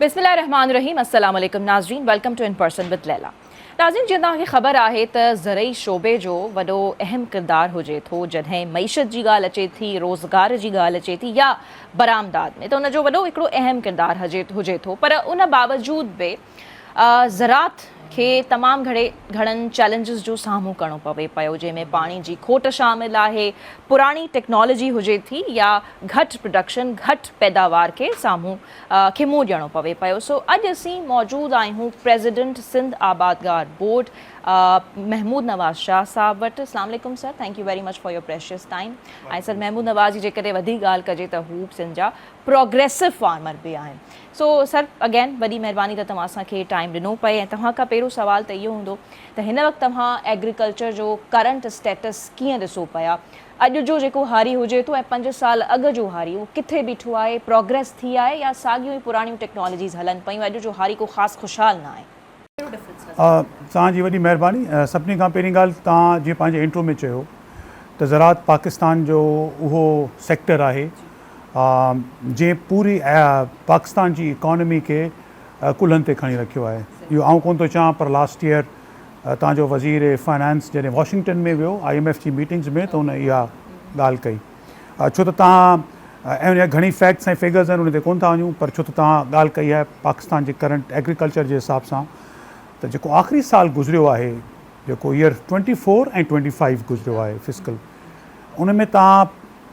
बिस्मिल्लाहिर्रहमानिर्रहीम अस्सलाम वालेकुम नाज़रीन, welcome to in person with Laila. नाज़रीन, जिन तव्हांखे ख़बर आहे त ज़रई शोबे जो वॾो अहम किरदारु हुजे थो जॾहिं मईशत जी ॻाल्हि अचे थी, रोज़गार जी ॻाल्हि अचे थी या बरामदात में, त उनजो वॾो हिकिड़ो अहम किरदारु हुजे थो। पर उन बावजूद बि ज़रात खे तमामु घणनि चैलेंजिस जो साम्हूं करिणो पवे पियो, जंहिंमें पाणी जी खोट शामिल आहे, पुराणी टेक्नोलॉजी हुजे थी या घटि प्रोडक्शन, घटि पैदावार खे साम्हूं खे मुंहुं ॾियणो पवे पियो। सो अॼु असीं मौजूदु आहियूं प्रेसिडेंट सिंध आबादगार बोर्ड महमूद नवाज़ शाह साहब वटि। अस्सलाम वालेकुम sir, thank you very much for your precious time. ऐं सर महमूद नवाज़ जी जेकॾहिं वधीक ॻाल्हि कजे त हू सिंध जा प्रोग्रेसिव फार्मर बि आहिनि। सो सर अगेन वॾी महिरबानी त तव्हां असांखे टाइम ॾिनो पए। ऐं तव्हां खां पहिरियों सुवाल त इहो हूंदो त हिन वक़्तु तव्हां एग्रीकल्चर जो करंट स्टेटस कीअं ॾिसो पिया? अॼु जो जेको हारी हुजे थो ऐं 5 साल अॻु जो हारी उहो किथे बीठो आहे, प्रोग्रेस थी आहे या साॻियूं ई पुराणियूं टेक्नोलॉजीज़ हलनि पियूं? अॼु जो हारी को ख़ासि ख़ुशहाल न आहे। तव्हांजी वॾी महिरबानी। सभिनी खां पहिरीं ॻाल्हि, तव्हां जीअं पंहिंजे इंट्रो में चयो त ज़रात पाकिस्तान जो उहो सेक्टर आहे जंहिं पूरी पाकिस्तान जी इकॉनमी खे कुल्हनि ते खणी रखियो आहे। इहो आउं कोन थो चाहियां, पर लास्ट ईयर तव्हांजो वज़ीर फाइनेंस जॾहिं वॉशिंगटन में वियो IMF जी मीटिंग्स में, त हुन इहा ॻाल्हि कई। छो त तव्हां ऐं घणी फैक्ट्स ऐं फिगर्स आहिनि, उन ते कोन था वञूं, पर छो त तव्हां ॻाल्हि कई आहे पाकिस्तान जे करंट एग्रीकल्चर जे हिसाब सां, त जेको आख़िरी साल गुज़रियो आहे, जेको ईयर 24 ऐं 25 गुज़रियो आहे फिस्कल, उन में तव्हां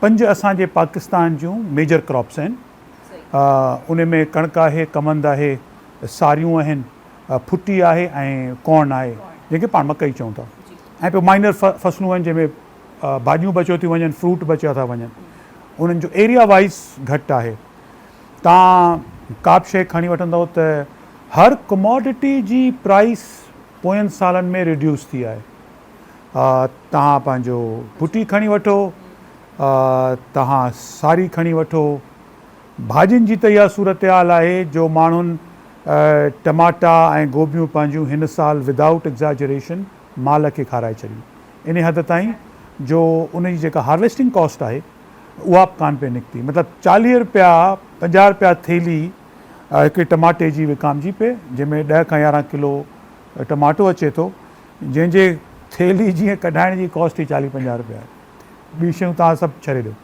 5 असांजे पाकिस्तान जूं मेजर क्रॉप्स आहिनि। उन में कणिक आहे, कमंद आहे, सारियूं आहिनि, फुटी आहे ऐं कॉर्न आहे, जंहिंखे पाण मकई चऊं था। ऐं पोइ माइनर फसलूं आहिनि जंहिंमें भाॼियूं बचियो थियूं वञनि, फ्रूट बचिया था वञनि। उन्हनि जो एरिया वाइज़ घटि आहे। तव्हां का बि शइ खणी वठंदव त हर कमोडिटी जी प्राइस पोयनि सालनि में रिड्यूस थी आहे। तव्हां पंहिंजो फुटी खणी वठो, तव्हां सारी खणी वठो, भाॼियुनि जी त इहा सूरत हाल आहे जो माण्हुनि टमाटा ऐं गोभियूं पंहिंजूं हिन साल विदाउट एग्ज़ैजरेशन माल खे खाराए छॾियूं इन हद ताईं जो उन जी जेका हार्वेस्टिंग कॉस्ट आहे उहा बि कान पे निकिती। मतिलबु 40 रुपया 50 रुपया थैली हिकिड़े टमाटे जी विकामजी पे, जंहिंमें 10 खां 11 किलो टमाटो अचे थो, जंहिंजे थैली जीअं कढाइण जी कॉस्ट ई 40-50 रुपया आहे। ॿी शयूं तव्हां सभु छॾे ॾियो।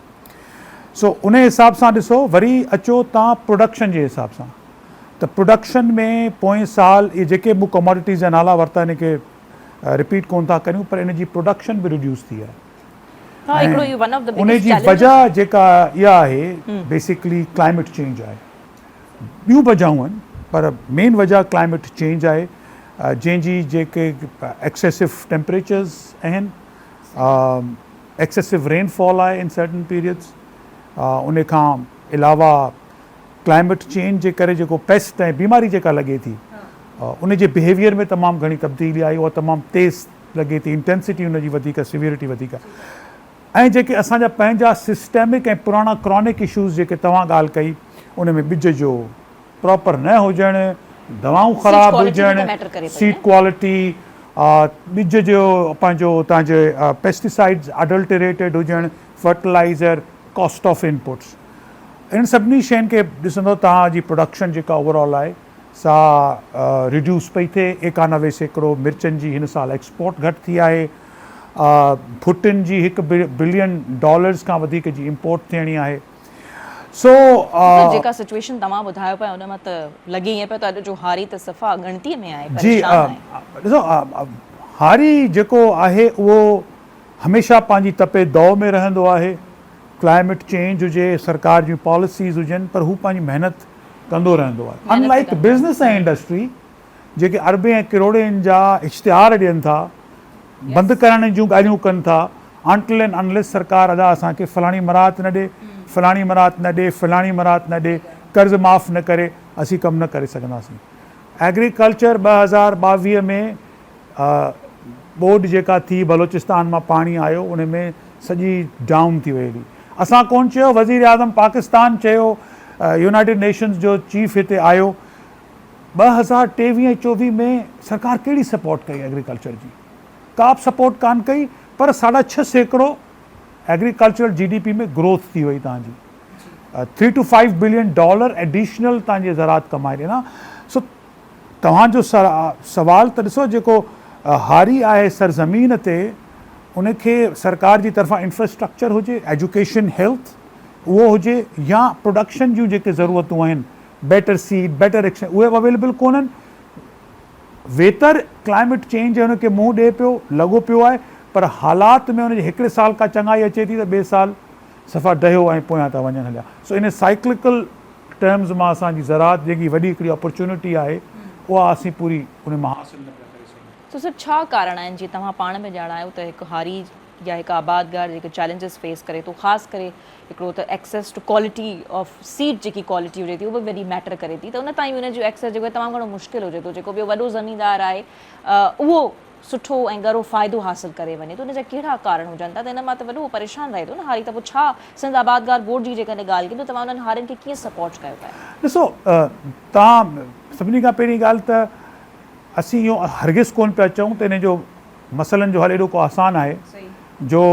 सो उन हिसाब सां ॾिसो। वरी अचो तव्हां प्रोडक्शन जे हिसाब सां, त प्रोडक्शन में पोएं साल इहे जेके मूं कमोडिटीज़ जा नाला वरिता इन खे रिपीट कोन था करियूं, पर इन जी प्रोडक्शन बि रिड्यूस थी आहे। उन जी वजह जेका इहा आहे बेसिकली क्लाइमेट चेंज आहे। ॿियूं वजहूं आहिनि, पर मेन वजह क्लाइमेट चेंज आहे, जंहिंजी जेके एक्सेसिव टेम्परेचर्स आहिनि, एक्सेसिव रेनफॉल आहे इन सर्टन पीरियड्स। उन खां अलावा क्लाइमेट चेंज जे करे जेको पेस्ट ऐं बीमारी जेका लॻे थी, उन जे बिहेवियर में तमामु घणी तब्दीली आई। उहा तमामु तेज़ लॻे थी, इंटेंसिटी उन जी वधीक, सिवियरिटी वधीक। ऐं जेके असांजा पंहिंजा सिस्टमिक ऐं पुराणा क्रॉनिक इशूज़ जेके तव्हां ॻाल्हि कई, उन में ॿिज जो प्रॉपर न हुजणु, दवाऊं ख़राबु हुजणु, सीड क्वालिटी, ॿिज जो पंहिंजो तव्हांजे पेस्टिसाइड्स अडल्टरेटेड हुजणु, फर्टिलाइज़र, कॉस्ट ऑफ इनपुट्स, इन सभिनी शयुनि खे ॾिसंदो तव्हांजी प्रोडक्शन जेका ओवरऑल आहे सा रिड्यूस पई थिए। 91% मिर्चनि जी हिन साल एक्सपोर्ट घटि थी आहे। फुटियुनि जी $1 बिलियन खां वधीक जी इम्पोर्ट थियणी आहे। सो जेका सिचुएशन तव्हां ॿुधायो पिया उन मां त लॻे ईअं पियो त अॼु जो हारी त सफ़ा ॻणतीअ में आहे। जी ॾिसो, हारी जेको आहे उहो हमेशह पंहिंजी तपे दौ में रहंदो आहे। क्लाइमेट चेंज हुजे, सरकार जूं पॉलिसीज़ हुजनि, पर हू पंहिंजी महिनत कंदो रहंदो आहे। अनलाइक बिज़नेस ऐं इंडस्ट्री जेके अरबे ऐं किरोड़नि जा इश्तिहार ॾियनि था, बंदि करण जूं ॻाल्हियूं कनि था, अनटिल एंड अनलेस सरकार अदा असांखे फलाणी मराहत न ॾे, फलाणी मराहत न ॾे, फलाणी मराहत न ॾे, कर्ज़ माफ़ न करे, असीं कमु न करे सघंदासीं। एग्रीकल्चर 2022 में ॿोॾि जेका थी, बलोचिस्तान मां पाणी आयो, उन में सॼी डाउन थी वई हुई। असां कोन चयो, वज़ीर आज़म पाकिस्तान चयो, यूनाइटेड नेशंस जो चीफ हिते आयो। 2023-24 में सरकार कहिड़ी सपोर्ट कई एग्रीकल्चर जी? का बि सपोर्ट कान कई, पर 6.5% एग्रीकल्चरल GDP में ग्रोथ थी वई तव्हांजी। $3 to $5 billion एडिशनल तव्हांजे ज़रात कमाए ॾींदा। सो तव्हांजो सवाल त ॾिसो, जेको हारी आहे सरज़मीन ते उनखे सरकार जी तरफ़ां इंफ्रास्ट्रक्चर हुजे, एजुकेशन, हेल्थ उहो हुजे, या प्रोडक्शन जूं जेके ज़रूरतूं आहिनि, बेटर सीड, बेटर एक्शन, उहे अवेलेबल कोन्हनि। वेतर क्लाइमेट चेंज हुनखे मुंहुं ॾिए पियो, लॻो पियो आहे, पर हालात में हुनजे हिकिड़े साल खां चङाई अचे थी त ॿिए साल सफ़ा डहियो ऐं पोयां था वञनि हलिया। सो इन साइक्लिकल टर्म्स मां असांजी ज़रात जेकी वॾी हिकिड़ी अपॉर्चुनिटी आहे उहा असीं पूरी उन मां हासिलु न पिया करे सघूं। सो सर छा कारण आहिनि जीअं तव्हां पाण में ॼाणायो त हिकु हारी या हिकु आबादगार जेके चैलेंजिस फेस करे थो, ख़ासि करे हिकिड़ो त access to quality of seed जेकी क्वालिटी हुजे थी उहा बि वॾी मैटर करे थी, त उन ताईं उन जो एक्सेस जेको आहे तमामु घणो मुश्किल हुजे थो। जेको ॿियो वॾो ज़मीनदार आहे उहो सुठो ऐं ॻरो फ़ाइदो हासिलु करे वञे, त उनजा कहिड़ा कारण हुजनि था, त इन मां त वॾो परेशान रहे थो न हारी। त पोइ छा सिंध आबादगार बोर्ड जी जेकॾहिं ॻाल्हि कयूं त तव्हां उन्हनि हारियुनि खे कीअं सपोर्ट कयो पिया? ॾिसो, तव्हां सभिनी खां पहिरीं ॻाल्हि त असीं इहो हरगिज़ कोन पिया चऊं त इन जो मसइलनि जो हल एॾो को आसानु आहे जो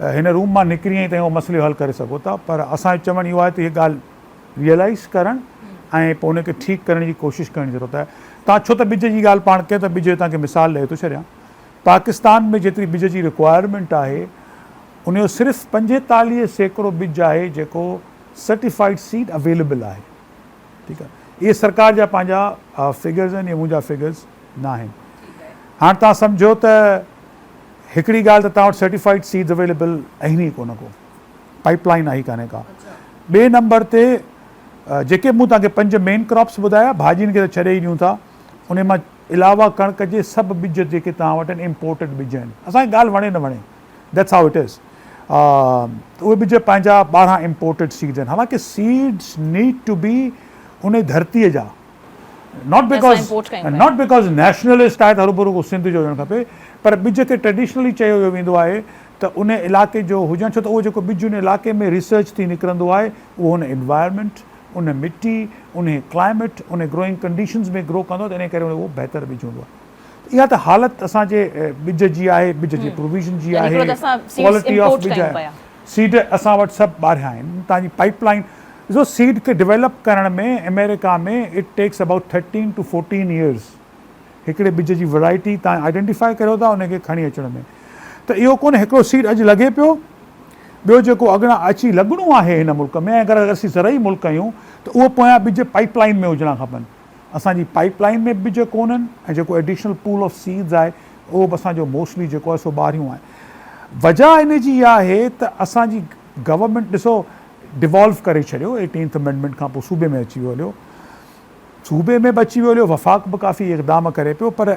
हिन रूम मां निकिरी ऐं उहो मसइलो हल करे सघो था, पर असांजो चवणु इहो आहे त हीअ ॻाल्हि रियलाइज़ करणु ऐं पोइ उनखे ठीकु करण जी कोशिशि करण जी ज़रूरत आहे। तव्हां छो त ॿिज जी ॻाल्हि पाण कयो त ॿिज जो तव्हांखे मिसाल ॾेई थो छॾियां। पाकिस्तान में जेतिरी ॿिज जी रिक्वायरमेंट आहे उनजो सिर्फ़ु 45% ॿिज आहे जेको सर्टिफाइड सीड अवेलेबल आहे। ठीकु आहे, इहे सरकार जा पंहिंजा फिगर्स आहिनि, इहे मुंहिंजा फिगर्स न आहिनि। हाणे तव्हां सम्झो त हिकिड़ी ॻाल्हि त तव्हां वटि सर्टिफाइड सीड्स अवेलेबल आहिनि ई कोन को, पाइपलाइन आई कान्हे का। ॿिए नंबर ते जेके मूं तव्हांखे 5 मेन क्रॉप्स ॿुधाया, भाॼियुनि खे त छॾे ई ॾियूं था, उन मां अलावा कणिक जे सभु ॿिज जेके तव्हां वटि आहिनि इम्पोर्टेड ॿिज आहिनि। असांखे ॻाल्हि वणे न वणे, दैट्स हाउ इट इज़। उहे ॿिज पंहिंजा 12 इम्पोर्टेड सीड्स आहिनि। हालांकि सीड्स नीड टू बी उन धरतीअ जा, नॉट बिकॉज़ नेशनलिस्ट आहे त हरू को सिंध जो हुजणु खपे, पर ॿिज खे ट्रेडिशनली चयो वियो वेंदो आहे त उन इलाइक़े जो हुजणु, छो त उहो जेको ॿिज उन इलाइक़े में रिसर्च थी निकिरंदो आहे उहो उन एनवायरमेंट, उन मिटी, उन क्लाइमेट, उन ग्रोइंग कंडीशन्स में ग्रो कंदो, त इन करे उहो बहितरु ॿिज हूंदो आहे। इहा त हालति असांजे ॿिज जी आहे, ॿिज जी प्रोविज़न जी आहे, क्वालिटी ऑफ ॿिज आहे। सीड असां वटि सभु ॿाहिरियां आहिनि। तव्हांजी पाइपलाइन ॾिसो, सीड खे डेवलप करण में अमेरिका में it tax about 13 to 14 years हिकिड़े ॿिज जी वैराइटी तव्हां आइडेंटिफाई कयो था उनखे खणी अचण में। त इहो कोन्हे हिकिड़ो सीड अॼु लॻे पियो, ॿियो जेको अॻियां अची लॻणो आहे हिन मुल्क में, अगरि असीं ज़रई मुल्क आहियूं त उहो पोयां ॿिज पाइपलाइन में हुजणा खपनि। असांजी पाइपलाइन में ॿिज कोन्हनि ऐं जेको एडिशनल पूल ऑफ सीड्स आहे उहो बि असांजो मोस्टली जेको आहे सो ॿाहिरियों आहे। वजह इन जी इहा आहे त असांजी गवर्नमेंट ॾिसो डिवॉल्व करे छॾियो 18th अमेंडमेंट खां पोइ सूबे में अची वियो हलियो, सूबे में बि अची वियो हलियो, वफ़ाक़ बि काफ़ी इक़दाम करे पियो, पर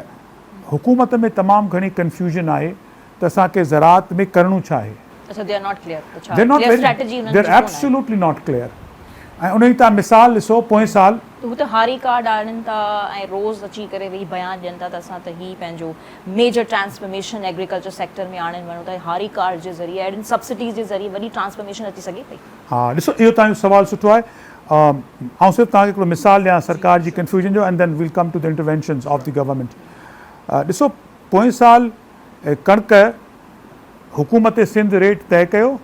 हुकूमत में तमामु घणी कन्फ्यूजन आहे त असांखे ज़रात में करिणो छा आहे। Absolutely not clear. ऐं उन जी तव्हां मिसाल ॾिसो, पोएं साल हू त हारी कार्ड आणनि था ऐं रोज़ अची करे वेही बयानु ॾियनि था त असां त ही पंहिंजो मेजर ट्रांसफॉर्मेशन एग्रीकल्चर सेक्टर में आणणु वञूं था, हारी कार्ड जे ज़रिए एडिन सब्सिडीज़ जे ज़रिए वॾी ट्रांसफॉर्मेशन अची सघे पई। हा ॾिसो, इहो तव्हांजो सुवालु सुठो आहे। ऐं सिर्फ़ु तव्हांखे हिकिड़ो मिसाल ॾियां सरकार जी कन्फ्यूजन जो, and then will come to the interventions of the government. ॾिसो, पोएं साल कणिक हुकूमत सिंध रेट तय कयो,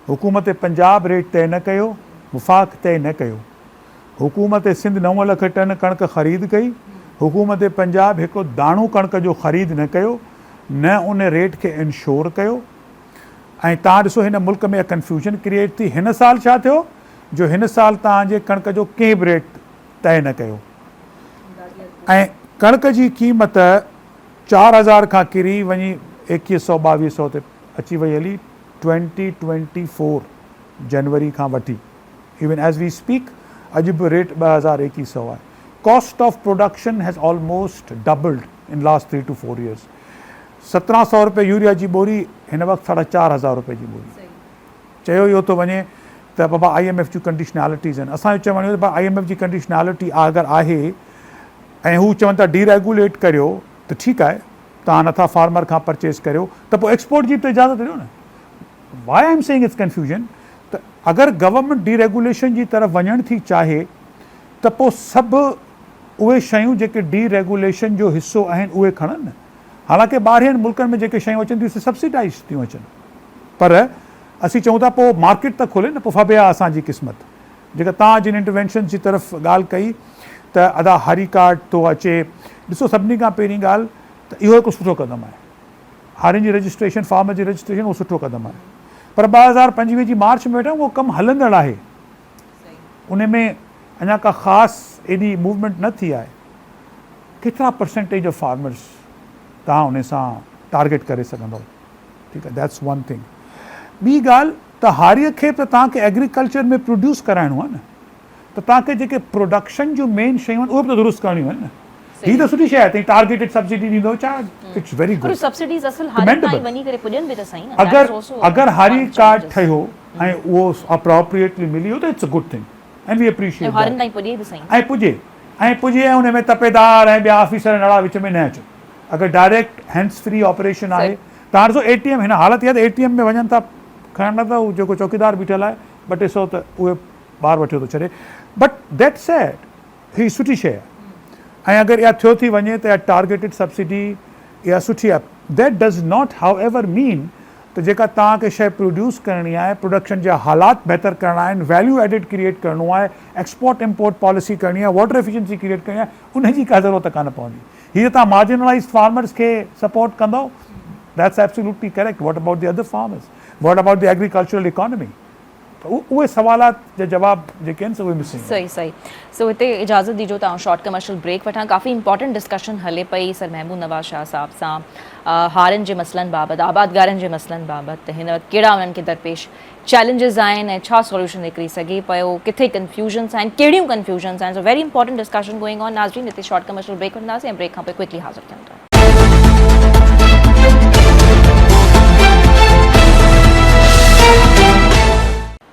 हुकूमत पंजाब रेट तय न कयो, वफ़ाक़ तय न कयो। हुकूमत सिंध 9 लख टन कणिक ख़रीद कई, हुकूमत पंजाब हिकिड़ो दाणो कणिक जो ख़रीद न कयो, न उन रेट खे इंश्योर कयो। ऐं तव्हां ॾिसो हिन मुल्क में कन्फ्यूजन क्रिएट थी। हिन साल छा थियो जो हिन साल तव्हांजे कणिक जो कंहिं बि रेट तय न कयो ऐं कणिक जी क़ीमत 4000 खां किरी वञी 2100-2200 ते अची वई हली 2024 जनवरी खां वठी। इवन एज़ वी स्पीक अॼु बि रेट 2100 आहे। Cost of production has almost doubled in last 3 to 4 years। 1700 रुपए यूरिया जी बोरी हिन वक़्तु 4500 रुपए जी बोरी। चयो इहो थो वञे त बाबा IMF जूं कंडीशनैलिटीज़ आहिनि। असांजो चवणु इहो त IMF जी कंडीशनैलिटी अगरि आहे ऐं हू चवनि था डीरेगुलेट करियो त ठीकु आहे, तव्हां नथा फार्मर खां परचेस करियो त पोइ एक्सपोर्ट जी त इजाज़त ॾियो न। Why I am saying it's confusion त अगरि गवर्नमेंट डीरेगुलेशन जी तरफ़ वञणु थी चाहे त पोइ सभु उहे शयूं जेके डीरेगुलेशन जो हिसो आहिनि उहे खणनि न। हालांकि ॿाहिरियनि मुल्कनि में जेके शयूं अचनि थियूं सब्सिडाइज़ थियूं अचनि, पर असीं चऊं था पोइ मार्केट त खोले न, पोइ फबे आहे असांजी क़िस्मत। जेका तव्हां जिन इंटरवेंशन जी तरफ़ ॻाल्हि कई त आधार हारी कार्ड थो अचे, ॾिसो सभिनी खां पहिरीं ॻाल्हि त इहो हिकु सुठो क़दम आहे, हारियुनि जी रजिस्ट्रेशन, फार्म जी रजिस्ट्रेशन, उहो सुठो क़दम आहे। पर 2025 जी मार्च में वेठा उहो कमु हलंदड़ आहे, उन में अञा का ख़ासि एॾी मूवमेंट न थी आहे। केतिरा परसेंटेज ऑफ फार्मर्स तव्हां उन सां टारगेट करे सघंदव, ठीकु आहे, दैट्स वन थिंग। ॿी ॻाल्हि त हारीअ खे त तव्हांखे एग्रीकल्चर में प्रोड्यूस कराइणो आहे न, त तव्हांखे जेके प्रोडक्शन जूं मेन शयूं आहिनि उहे बि त दुरुस्त करणियूं आहिनि न। हीअ त सुठी शइ आहे, टारगेटेड सब्सिडी ॾींदो छा, इट्स वेरी गुड। सब्सिडीज़ असल हारियुनि ताईं वञी करे पुॼनि बि त सही न। अगरि हारी कार्ड ठहियो ऐं उहो अप्रोप्रिएटली मिली वियो त it's a good thing and we appreciate हारियुनि ताईं पुॼे बि सही ऐं पुॼे ऐं हुन में तपेदार ऐं ॿिया ऑफिसर नड़ा विच में न अचो। अगरि डायरेक्ट हैंड्स फ्री ऑपरेशन आहे, तव्हां ॾिसो ATM हिन हालत इहा त ATM में वञनि था खणण त उहो जेको चौकीदार बीठल आहे 200 त उहे ॿार वठी थो छॾे, बट दैट सैड हीअ सुठी शइ आहे। ऐं अगरि इहा थियो थी वञे त इहा टारगेटेड सब्सिडी इहा सुठी आहे। That does not how ever mean त जेका तव्हांखे शइ प्रोड्यूस करणी आहे, प्रोडक्शन जा हालात बहितर करणा आहिनि, वैल्यू एडिड क्रिएट करिणो आहे, एक्सपोर्ट इम्पोर्ट पॉलिसी करणी आहे, वाटर एफिशिएंसी क्रिएट करणी आहे, उनजी का ज़रूरत कान पवंदी। हीअ तव्हां मार्जिनलाइज़्ड फार्मर्स खे सपोर्ट कंदव, that's absolutely correct. What about the other farmers, what about the agricultural economy, उहे सवालात जा जवाब जेके आहिनि उहे मिसिंग। सही सो हिते इजाज़त ॾिजो त शॉर्ट कमर्शियल ब्रेक वठां। काफ़ी इंपॉर्टेंट डिस्कशन हले पई सर महमूद नवाज़ शाह साहब सां हारियुनि जे मसइलनि बाबति, आबादगारनि जे मसइलनि बाबति, हिन वक़्तु कहिड़ा उन्हनि खे दरपेश चैलेंजिस आहिनि ऐं छा सॉल्यूशन निकिरी सघे पियो, किथे कंफ्यूजन्स आहिनि, कहिड़ियूं कंफ्यूजन्स आहिनि। So very important discussion going on. नाज़रीन हिते शॉर्ट कमर्शियल ब्रेक वठंदासीं ऐं ब्रेक खां पोइ क्विकली हाज़िर थियूं था।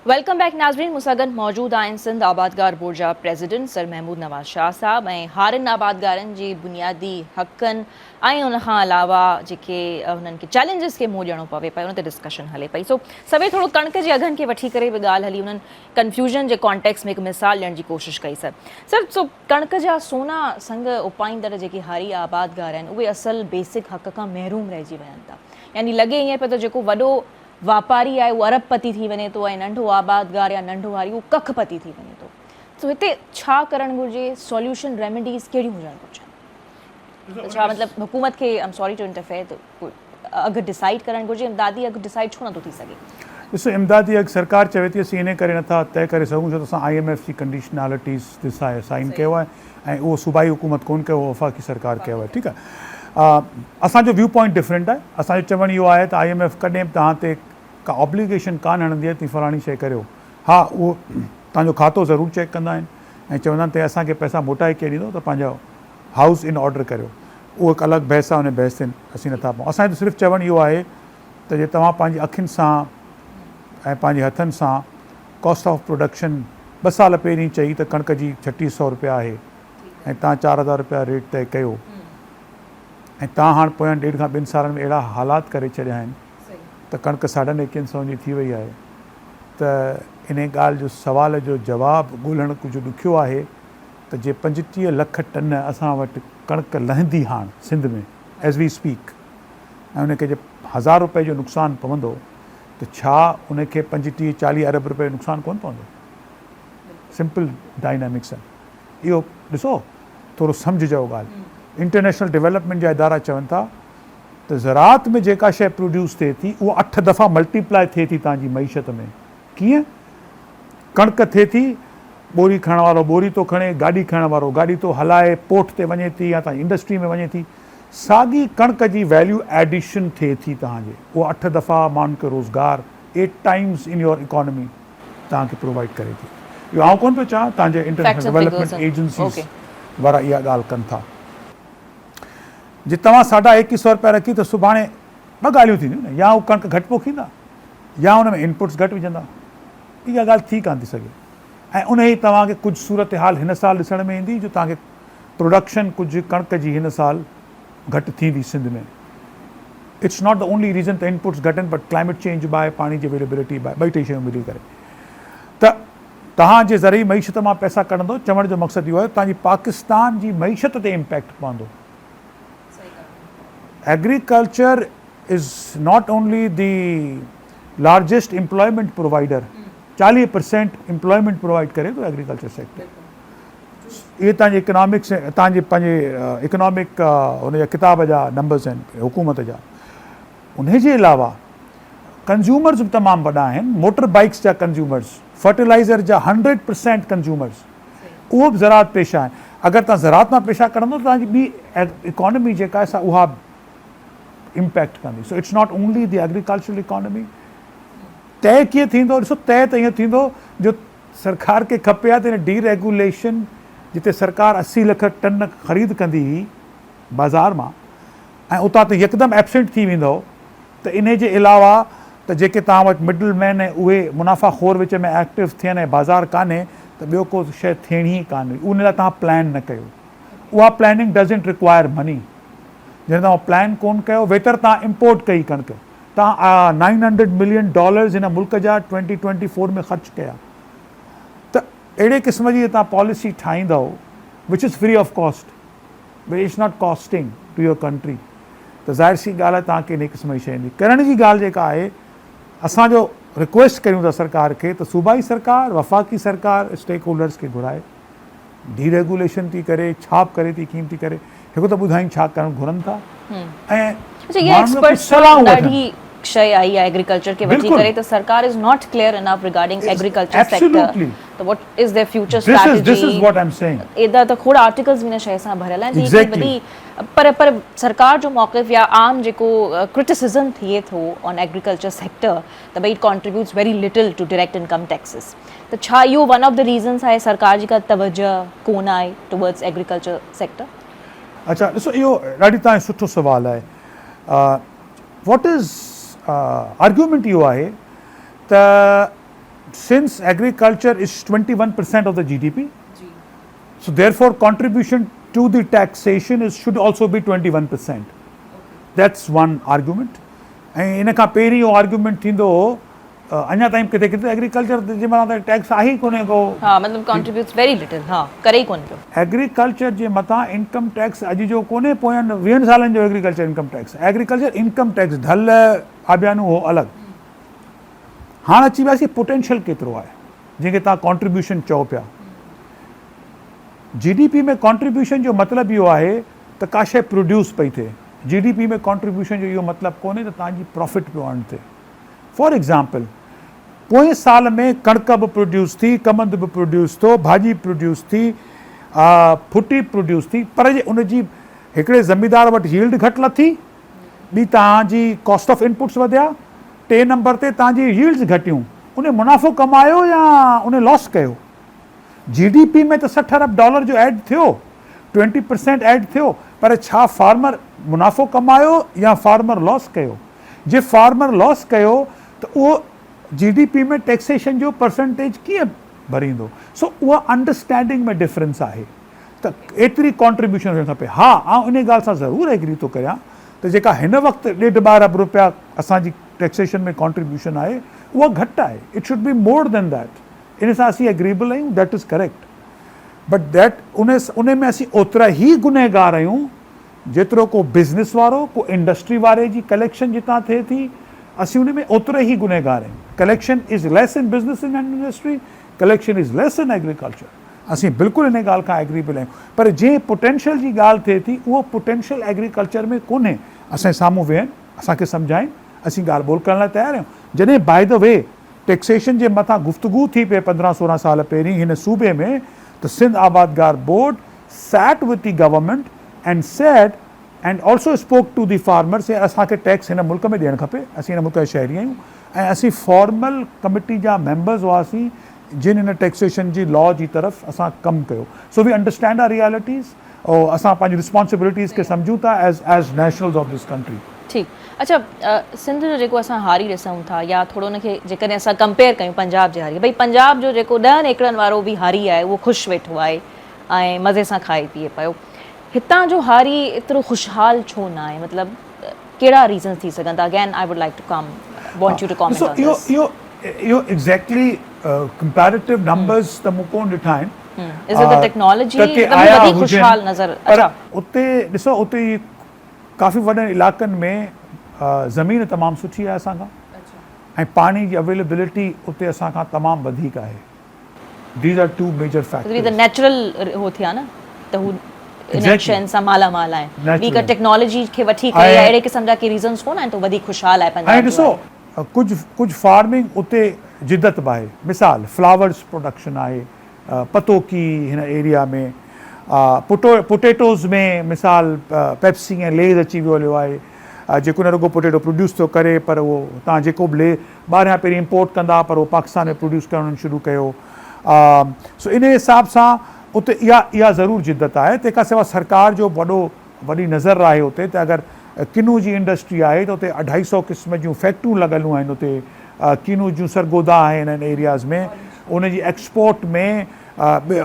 वेलकम बैक नाज़रीन। मूंसां गॾु मौजूदु आहिनि सिंध आबादगार बोर्ड जा प्रेसिडेंट सर महमूद नवाज़ शाह साहब ऐं हारियुनि आबादगारनि जी बुनियादी हक़नि ऐं उनखां अलावा जेके हुननि खे चैलेंजिस खे मुंहुं ॾियणो पवे पियो, उन ते डिस्कशन हले पई। सो सभई थोरो कणिक जे अघनि खे वठी करे बि ॻाल्हि हली, उन्हनि कंफ्यूजन जे कॉन्टेक्स्ट में हिकु मिसाल ॾियण जी कोशिशि कई सर सो कणिक जा सोना संग उपाईंदड़ जेके हारी आबादगार आहिनि उहे असल बेसिक हक़ खां महरूम रहिजी वञनि था। यानी लॻे ईअं पियो त जेको वॾो वापारी आहे उहो अरबपति थी वञे थो ऐं नंढो आबादगार या नंढो हारी उहो कखपति थी वञे थो। सो हिते छा करणु घुरिजे, सॉल्यूशन रेमेडीज़ कहिड़ियूं हुजणु घुरिजनि? छा मतिलबु हुकूमत खे I am sorry to interfere अघु डिसाइड करणु घुरिजे? इमदादी अघु डिसाइड छो नथो थी सघे? ॾिसो, इमदादी अघु सरकार चवे थी असीं इन करे नथा तय करे सघूं छो त असां IMF जी कंडीशनैलिटीज़ साइन कयो आहे ऐं उहो सूबाई हुकूमत कोन कयो, वफ़ाक़ी सरकार कयो आहे, ठीकु आहे। असांजो व्यू पॉइंट डिफरेंट आहे। असांजो चवणु इहो आहे त IMF कॾहिं बि तव्हां ते का ऑब्लिगेशन कान हणंदी आहे ती फलाणी शइ करियो। हा, उहो तव्हांजो खातो ज़रूरु चेक कंदा आहिनि ऐं चवंदा आहिनि त असांखे पैसा मोटाए के ॾींदो त पंहिंजो हाउस इन ऑर्डर करियो। उहो हिकु अलॻि बहस आहे, उन बहस ते असीं नथा पाऊं। असांजो सिर्फ़ु चवणु इहो आहे त जे तव्हां पंहिंजी अखियुनि सां ऐं पंहिंजे हथनि सां कॉस्ट ऑफ प्रोडक्शन 2 साल पहिरीं चई त कणिक जी 3600 रुपया आहे ऐं तव्हां 4000 रुपया रेट तय कयो ऐं तव्हां हाणे पोयां 1.5 खां 2 सालनि में अहिड़ा हालात करे छॾिया आहिनि त कणिक 2150 जी थी वई आहे। त इन ॻाल्हि जो सवाल जो जवाबु ॻोल्हणु कुझु ॾुखियो आहे त जे 25 लख टन असां वटि कणिक लहंदी हाणे सिंध में एज़ वी स्पीक ऐं उनखे जे 1000 रुपए जो नुक़सानु पवंदो त छा उनखे 35-40 अरब रुपए जो नुक़सानु कोन पवंदो? सिंपल डायनामिक्स आहे इहो। ॾिसो, थोरो सम्झिजो ॻाल्हि। इंटरनेशनल डेवलपमेंट जा इदारा चवनि था त ज़राअत में जेका शइ प्रोड्यूस थिए थी उहा 8 दफ़ा मल्टीप्लाई थिए थी तव्हांजी मईशत में। कीअं? कणिक थिए थी, ॿोरी खणण वारो ॿोरी थो खणे, गाॾी खणण वारो गाॾी थो हलाए, पोर्ट ते वञे थी या तव्हां इंडस्ट्री में वञे थी, साॻी कणिक जी वैल्यू एडिशन थिए थी तव्हांजे। उहा 8 दफ़ा माण्हुनि खे रोज़गार 8 टाइम्स इन योर इकोनॉमी तव्हांखे प्रोवाइड करे थी। इहो आउं कोन पियो चाहियां, तव्हांजे इंटरनेशनल डेवलपमेंट एजेंसीज़ वारा इहा ॻाल्हि कनि था। जे तव्हां 2150 रुपया रखी त सुभाणे 2 ॻाल्हियूं थींदियूं न, या उहो कणिक घटि पोखींदा या उन में इनपुट्स घटि विझंदा। इहा ॻाल्हि थी कान थी सघे ऐं उन ई तव्हांखे कुझु सूरत हाल हिन साल ॾिसण में ईंदी जो तव्हांखे प्रोडक्शन कुझु कणिक जी हिन साल घटि थींदी सिंध में। It's not the only reason त इनपुट्स घटि आहिनि, बट क्लाइमेट चेंज बाए, पाणी जी अवेलेबिलिटी बाए, 2 टे शयूं मिली करे त तव्हांजे ज़रिए मईशत मां पैसा कढंदो। चवण जो मक़सदु इहो आहे तव्हांजी पाकिस्तान जी मईशत ते इम्पैक्ट पवंदो। Agriculture is not only the largest employment provider 40% employment provide करे थो एग्रीकल्चर सेक्टर। ये तव्हांजे इकनॉमिक्स तव्हांजे पंहिंजे इकनॉमिक हुनजा किताब जा नंबर्स आहिनि हुकूमत जा। उन जे अलावा कंज्यूमर्स बि तमामु वॾा आहिनि, मोटर बाइक्स जा कंज्यूमर्स, फर्टिलाइज़र जा 100% कंज्यूमर्स, उहो बि ज़राअत पेशा आहिनि। अगरि तव्हां ज़राअत मां पेशा कढंदो त तव्हांजी ॿी इकॉनमी जेका आहे सा उहा इम्पैक्ट कंदी। So it's not only the agricultural economy. तय कीअं थींदो, ॾिसो तय त ईअं थींदो जो सरकार खे खपे आहे त हिन डीरेगुलेशन, जिते सरकार 80 लख टन ख़रीद कंदी हुई बाज़ार मां ऐं उतां ते यकदमि एब्सेंट थी वेंदो, त इन जे अलावा त जेके तव्हां वटि मिडल मैन ऐं उहे मुनाफ़ाखोर विच में एक्टिव थियनि ऐं बाज़ार कान्हे, त ॿियो को शइ थियणी ई कान्हे। उन लाइ तव्हां प्लान न कयो। उहा प्लानिंग डज़ंट रिक्वायर मनी। जॾहिं तव्हां प्लान कोन कयो, वेतर तव्हां इम्पोर्ट कई कणिक, तव्हां $900 मिलियन हिन मुल्क जा 2024 में ख़र्च कया, त अहिड़े क़िस्म जी तव्हां पॉलिसी ठाहींदव which is free of cost, which is not costing to your country, त ज़ाहिर सी ॻाल्हि आहे तव्हांखे इन क़िस्म जी शइ ईंदी। करण जी ॻाल्हि जेका आहे, असांजो रिक्वेस्ट कयूं था सरकार खे त सूबाई सरकार, वफ़ाक़ी सरकार स्टेक होल्डर्स खे घुराए, डीरेगुलेशन थी करे, छा करे थी, कीअं थी करे, हिकु त ॿुधाईं छा करणु घुरनि था ऐं माण्हुनि खे सलाहूं वठनि। शइ आई आहे एग्रीकल्चर खे वठी करे, त सरकार is not clear enough regarding agriculture sector, त what is their future strategy. This is what I am saying. एदा त खोड़ आर्टिकल्स भी न शइ सां भरियल आहिनि जी वॾी, पर सरकार जो मौक़िफ़ या आम जेको क्रिटिसिज्म थिए थो ऑन एग्रीकल्चर सेक्टर, त भई it contributes very little to direct income taxes, त छा इहो वन ऑफ द रीज़न्स आहे सरकार जी का तवज्जो कोन आहे टुवर्ड्स एग्रीकल्चर सेक्टर? अच्छा ॾिसो, इहो ॾाढी तव्हांजो सुठो सुवालु आहे। व्हाट इज़ आर्ग्यूमेंट इहो आहे त since agriculture is 21% of the GDP, so therefore contribution to the taxation should also be 21%. That's one argument. ऐं इन खां पहिरीं इहो आर्ग्यूमेंट थींदो हो, अञा ताईं किथे किथे एग्रीकल्चर जे मथां त टैक्स आहे ई कोन्हे को, हा मतलब कंट्रीब्यूट्स वेरी लिटिल, हा करे ई कोन पियो। एग्रीकल्चर जे मथां इनकम टैक्स अॼु जो कोन्हे, पोयनि 20 सालनि जो agriculture income tax. Agriculture income tax ढल आबियानू हो अलॻि। हाणे अची वियासीं पोटेंशियल केतिरो आहे, जंहिंखे तव्हां कॉन्ट्रीब्यूशन चओ पिया। GDP में कॉन्ट्रीब्यूशन जो मतिलबु इहो आहे त का शइ प्रोड्यूस पई थिए। GDP में कॉन्ट्रीब्यूशन जो इहो मतिलबु कोन्हे त तव्हांजी प्रॉफिट पियो अर्न थिए। फॉर एग्ज़ाम्पल, पोएं साल में कणिक बि प्रोड्यूस थी, कमंद बि प्रोड्यूस थियो, भाॼी प्रोड्यूस थी, फुटी प्रोड्यूस थी, पर जे उनजी हिकिड़े ज़मींदार वटि यील्ड घटि लथी, ॿी तव्हांजी कॉस्ट ऑफ इनपुट्स वधिया, टे नंबर ते तव्हांजी यील्ड्स घटियूं, उन मुनाफ़ो कमायो या उन लॉस कयो। GDP में त $60 अरब जो ऐड थियो, 20% ऐड थियो, पर छा फार्मर मुनाफ़ो कमायो या फार्मर लॉस कयो? जे फार्मर लॉस कयो त उहो GDP में टैक्सेशन जो परसेंटेज कीअं भरींदो? सो उहा अंडरस्टैंडिंग में डिफरेंस आहे त एतिरी कॉन्ट्रीब्यूशन हुजणु खपे। हा, आउं इन ॻाल्हि सां ज़रूरु एग्री थो कयां त जेका हिन वक़्तु $1.5 अरब रुपया असांजी टैक्सेशन में कॉन्ट्रीब्यूशन आहे, उहा घटि आहे। It should be more than that. इन सां असीं एग्रीबल आहियूं, that is correct, but that उन में असीं ओतिरा ई गुनहगार आहियूं जेतिरो को बिज़नेस वारो, को इंडस्ट्री वारे जी कलेक्शन जितां थिए थी, असीं उन में ओतिरे ई गुनहगार आहियूं। Collection is less in business and industry, collection is less in agriculture. असीं बिल्कुलु इन ॻाल्हि खां एग्रीबल आहियूं, पर जंहिं पोटेंशियल जी ॻाल्हि थिए थी, उहो पोटेंशियल एग्रीकल्चर में कोन्हे। असांजे साम्हूं वेहनि, असांखे सम्झाइनि, असीं ॻाल्हि ॿोल करण लाइ तयारु आहियूं। जॾहिं बाय द वे टैक्सेशन जे मथां गुफ़्तगू थी पए 15-16 साल पहिरीं हिन सूबे में, त Sindh Abadgar board sat with the government and said and also spoke to the farmers, असांखे टैक्स हिन मुल्क में ॾियणु खपे, असीं हिन मुल्क जा शहरी आहियूं ऐं असीं फॉर्मल कमिटी जा मेंबर्स हुआसीं जिन हिन टैक्सेशन जी लॉ जी तरफ़ असां कमु कयो। So we understand our realities, और असां पंहिंजी रिस्पॉन्सिबिलिटीज़ खे सम्झूं था as nationals of this country. ठीकु, अच्छा सिंध जो जेको असां हारी ॾिसूं था, या थोरो हुनखे जेकॾहिं असां कंपेयर कयूं पंजाब जे हारी, भई पंजाब जो जेको 10 एकड़नि वारो बि हारी आहे, उहो ख़ुशि वेठो आहे ऐं मज़े सां खाए पीए पियो। हितां जो हारी एतिरो ख़ुशहाल छो न आहे? मतिलबु कहिड़ा रीज़न थी सघनि था? Again I would like to want you to comment on this. इहो एग्ज़ैक्टली कंपैरेटिव नंबर्स त मूं कोन ॾिठा आहिनि। इज़ इट द टेक्नोलॉजी वधीक ख़ुशहाल नज़र? अच्छा, उते ॾिसो, उते काफ़ी वॾनि इलाइक़नि में ज़मीन तमामु सुठी आहे असांखां, ऐं पाणी जी अवेलेबिलिटी उते असां खां तमामु वधीक आहे. दीज आर टू मेजर त फैक्टर्स. नेचुरल हो थिया न त हू Exactly. इन्हनि शयुनि सां मालामाल आहिनि. ॿी Natural. का टेक्नोलॉजी खे वठी करे या अहिड़े क़िस्म जा के रीज़न्स कोन आहिनि त वधीक ख़ुशहाल आहे ऐं पंजाब जो ॾिसो आहे. कुझु फार्मिंग उते जिदत बि आहे. मिसाल फ्लावर्स प्रोडक्शन आहे, पतोकी हिन एरिया में, पोटेटोज़ में मिसाल पेप्सी ऐं लेज़ अची वियो आहे, जेको न रुगो पोटेटो प्रोड्यूस थो करे पर उहो तव्हां जेको बि ॿाहिरियां पहिरीं इम्पोर्ट कंदा पर उहो पाकिस्तान में प्रोड्यूस करणु शुरू कयो. सो इन हिसाब सां उते इहा ज़रूरु जिदत आहे. तंहिंखां सवाइ सरकार जो वॾी नज़र आहे उते त अगरि किनू जी इंडस्ट्री आहे त उते 250 क़िस्म जूं फैक्ट्रियूं लॻियलूं आहिनि. उते किनू जूं सरगोदा आहिनि हिननि एरियाज़ में, उन जी एक्सपोर्ट में,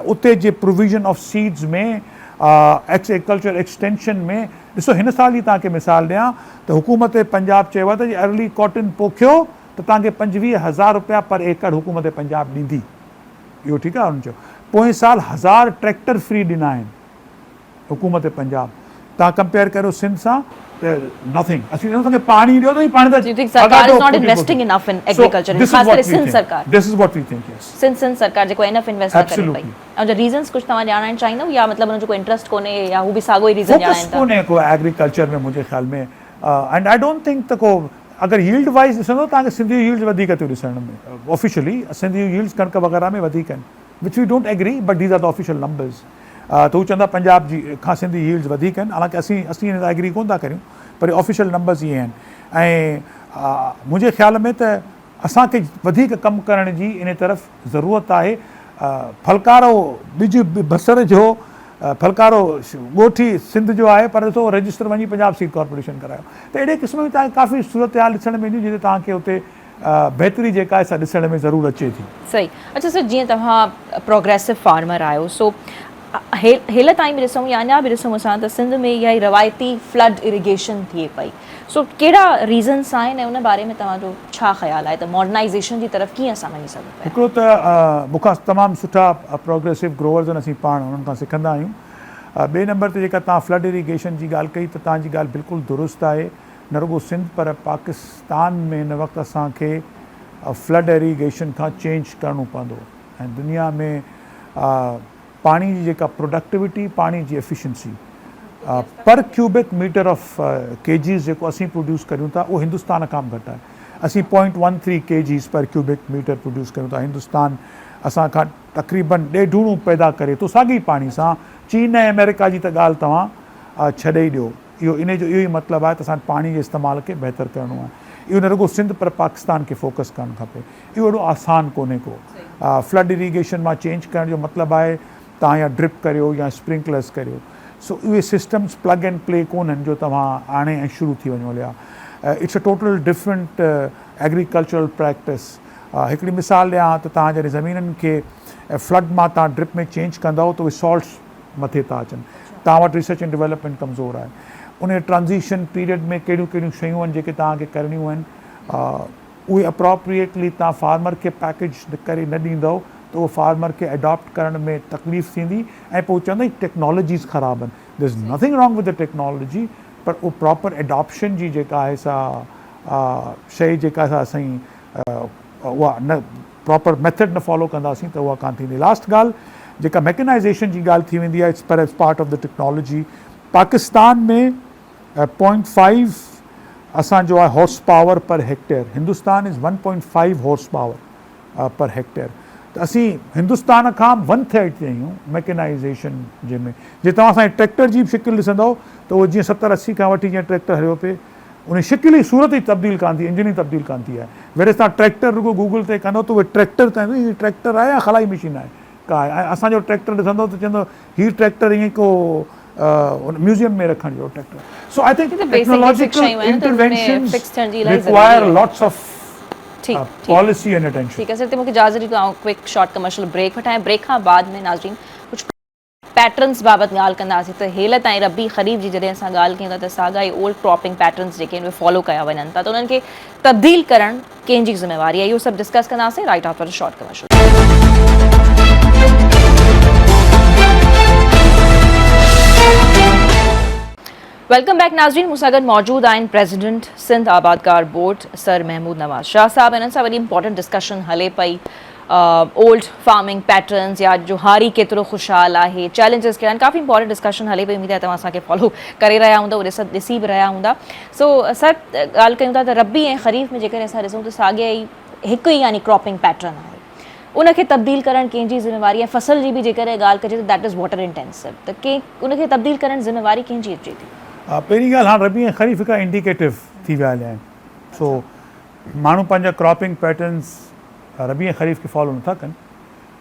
उते जे प्रोविज़न ऑफ सीड्स में, एग्रीकल्चर एक्सटेंशन में. ॾिसो हिन साल जी तव्हांखे मिसाल ॾियां त हुकूमत पंजाब चयो आहे त अर्ली कॉटन पोखियो त तव्हांखे 25,000 रुपया पर एकड़ हुकूमत पंजाब ॾींदी. इहो ठीकु आहे. हुन चयो पोएं साल 1000 ट्रैक्टर फ्री ॾिना आहिनि हुकूमत पंजाब. तव्हां कंपेयर करियो सिंध सां त नथिंग. असीं असांखे पाणी ॾियो त पाणी Do you think सरकार is not investing enough in agriculture? ख़ासि करे सिंध सरकार. This is what we think, yes. Sindh सरकार जेको इनफ इन्वेस्ट न करे पई. Absolutely. ऐं जो रीज़न्स कुझु तव्हां ॼाणणु चाहींदव या मतिलबु हुनजो कोई इंट्रस्ट कोन्हे या हू बि साॻियो ई रीज़न फोकस ॼाणाइनि था. कोन्हे को एग्रीकल्चर में मुंहिंजे ख़्याल में. एंड आई डोंट थिंक त को अगरि यील्ड वाइज़ ॾिसंदो तव्हांखे सिंधी यील्ड वधीक थियूं ॾिसण में. ऑफिशियली सिंधी यील्ड्स कणिक वग़ैरह में वधीक आहिनि, which we don't agree, but these are the official numbers. त हू चवंदा पंजाब जी खां सिंधी यील्ड्स वधीक आहिनि. हालांकि असीं हिन सां एग्री कोन था करियूं पर ऑफिशियल नंबर्स इहे आहिनि. ऐं मुंहिंजे ख़्याल में त असांखे वधीक कमु करण जी इन तरफ़ ज़रूरत आहे. फलकारो ॿिज बसर जो फलकारो ॻोठी सिंध जो आहे पर ॾिसो रजिस्टर वञी पंजाब सीड कॉर्पोरेशन करायो. त अहिड़े क़िस्म में तव्हांखे काफ़ी सूरत हाल ॾिसण में ईंदियूं जिते तव्हांखे उते बहितरी जेका आहे सा ॾिसण में ज़रूरु अचे थी. सही. अच्छा सर, जीअं तव्हां प्रोग्रेसिव फार्मर आहियो, सो हेल ताईं बि ॾिसूं या अञा बि ॾिसूं असां त सिंध में इहा ई रवायती फ्लड इरिगेशन थिए पई. सो कहिड़ा रीज़न्स आहिनि ऐं उन बारे में तव्हांजो छा ख़्यालु आहे त मॉडर्नाइज़ेशन जी तरफ़ कीअं असां वञी सघूं पिया? हिकिड़ो त मूंखां तमामु सुठा प्रोग्रेसिव ग्रोवर्स आहिनि, असीं पाण उन्हनि खां सिखंदा आहियूं. ॿिए नंबर ते जेका तव्हां फ्लड इरिगेशन जी ॻाल्हि कई त तव्हांजी ॻाल्हि बिल्कुलु दुरुस्त आहे. न रुगो सिंध पर पाकिस्तान में हिन वक़्तु असांखे फ्लड इरिगेशन खां चेंज करिणो पवंदो. ऐं दुनिया में पाणी जी जेका प्रोडक्टिविटी, पाणी जी एफिशिएंसी पर क्यूबिक मीटर ऑफ केजीस जेको असीं प्रोड्यूस करियूं था उहो हिंदुस्तान खां बि घटि आहे. असीं 0.13 केजीस पर क्यूबिक मीटर प्रोड्यूस करियूं था. हिंदुस्तान असां खां तक़रीबन 1.5 पैदा करे थो साॻी पाणी सां. चीन ऐं अमेरिका जी त ॻाल्हि तव्हां छॾे ई ॾियो. इन जो इहो ई मतिलबु आहे त असां पाणी जे इस्तेमाल खे बहितर करिणो आहे. इहो न रुगो सिंध पर पाकिस्तान खे फोकस करणु खपे. इहो एॾो आसान कोन्हे को. फ्लड इरिगेशन मां चेंज करण जो मतिलबु आहे तव्हां या ड्रिप करियो या स्प्रिंकलर्स करियो. सो उहे सिस्टम्स प्लग एंड प्ले कोन्हनि जो तव्हां आणे ऐं शुरू थी वञो लिया. It's a total different agricultural practice. हिकिड़ी मिसाल ॾियां त तव्हां जॾहिं ज़मीननि खे फ्लड मां तव्हां ड्रिप में चेंज कंदव त उहे सॉल्ट्स मथे था अचनि. तव्हां वटि रिसर्च एंड डेवलपमेंट कमज़ोर आहे. उन ट्रांज़िशन पीरियड में कहिड़ियूं कहिड़ियूं शयूं आहिनि जेके तव्हांखे करणियूं आहिनि, उहे अप्रोप्रिएटली तव्हां फार्मर खे पैकेज करे न ॾींदव त उहो फार्मर खे अडॉप्ट करण में तकलीफ़ थींदी. ऐं पोइ चवंदा टेक्नोलॉजीज़ ख़राबु आहिनि. There is nothing wrong with the technology, पर उहो प्रॉपर एडॉप्शन जी जेका आहे सा शइ जेका सा असां उहा न प्रॉपर मेथड न फॉलो कंदासीं त उहा कान थींदी. लास्ट ॻाल्हि जेका मैकेनाइज़ेशन जी ॻाल्हि थी वेंदी आहे, it's per as part of the technology. Pakistan में 0.5 असांजो आहे horse power per hectare. Hindustan is 1.5 horse power per hectare. त असीं हिंदुस्तान खां 1/3 ते आहियूं मैकेनाइज़ेशन जे में. जे तव्हां असांजे ट्रैक्टर जी बि शिकिल ॾिसंदव त उहो जीअं 70-80 खां वठी जीअं ट्रैक्टर हलियो पिए उन शिकिल ई सूरत ई तब्दील कान थी, इंजन ई तब्दील कान थी आहे. वेरे तव्हां ट्रैक्टर रुगो गूगल ते कंदव त उहे ट्रैक्टर त हीअ ट्रैक्टर आहे या खलाई मशीन आहे का आहे. ऐं असांजो ट्रैक्टर ॾिसंदव त चवंदव हीअ ट्रैक्टर ईअं को म्यूज़ियम में रखण जो tractor. So I think technological interventions require lots of policy and attention. ठीक है सर, मूंखे इजाज़त ॾियो. क्विक शॉर्ट कमर्शियल ब्रेक वठां. ब्रेक खां बाद में नाज़रीन कुझु पैटर्न्स बाबति ॻाल्हि कंदासीं त हेल ताईं रबी ख़रीफ़ जी जॾहिं असां ॻाल्हि कयूं था त साॻा ई ओल्ड क्रॉपिंग पैटर्न्स जेके आहिनि उहे फॉलो कया वञनि था त उन्हनि खे तब्दील करणु कंहिंजी ज़िम्मेवारी आहे, इहो सभु डिस्कस कंदासीं right after short commercial. Welcome back नाज़रीन। मूंसां गॾु मौजूद आहिनि president Sindh Abadkar board sir Mahmood Nawaz Shah साहब। इन्हनि सां वॾी इंपॉर्टेंट डिस्कशन हले पई ओल्ड फार्मिंग पैटर्न्स या जो हारी केतिरो ख़ुशहाल आहे, चैलेंजेस कहिड़ा आहिनि, काफ़ी इंपॉर्टेंट डिस्कशन हले पई। उम्मीद आहे तव्हां असांखे फॉलो करे रहिया हूंदव, ॾिसी बि रहिया हूंदा। सो सर, ॻाल्हि कयूं था त रबी ऐं ख़रीफ़ में जेकॾहिं असां ॾिसूं त साॻिया ई हिकु ई यानी क्रॉपिंग पैटर्न आहे, उनखे तब्दील करणु कंहिंजी ज़िम्मेवारी आहे। फसल जी बि जेकॾहिं ॻाल्हि कजे त दैट इज़ वाटर इंटेंसिव, त कंहिं उनखे तब्दील करणु ज़िम्मेवारी कंहिंजी अचे थी? पहिरीं ॻाल्हि, हाणे रबी ऐं ख़रीफ़ हिकु इंडिकेटिव थी विया हलिया आहिनि। सो माण्हू पंहिंजा क्रॉपिंग पैटर्न्स रबी ऐं ख़रीफ़ खे फॉलो नथा कनि।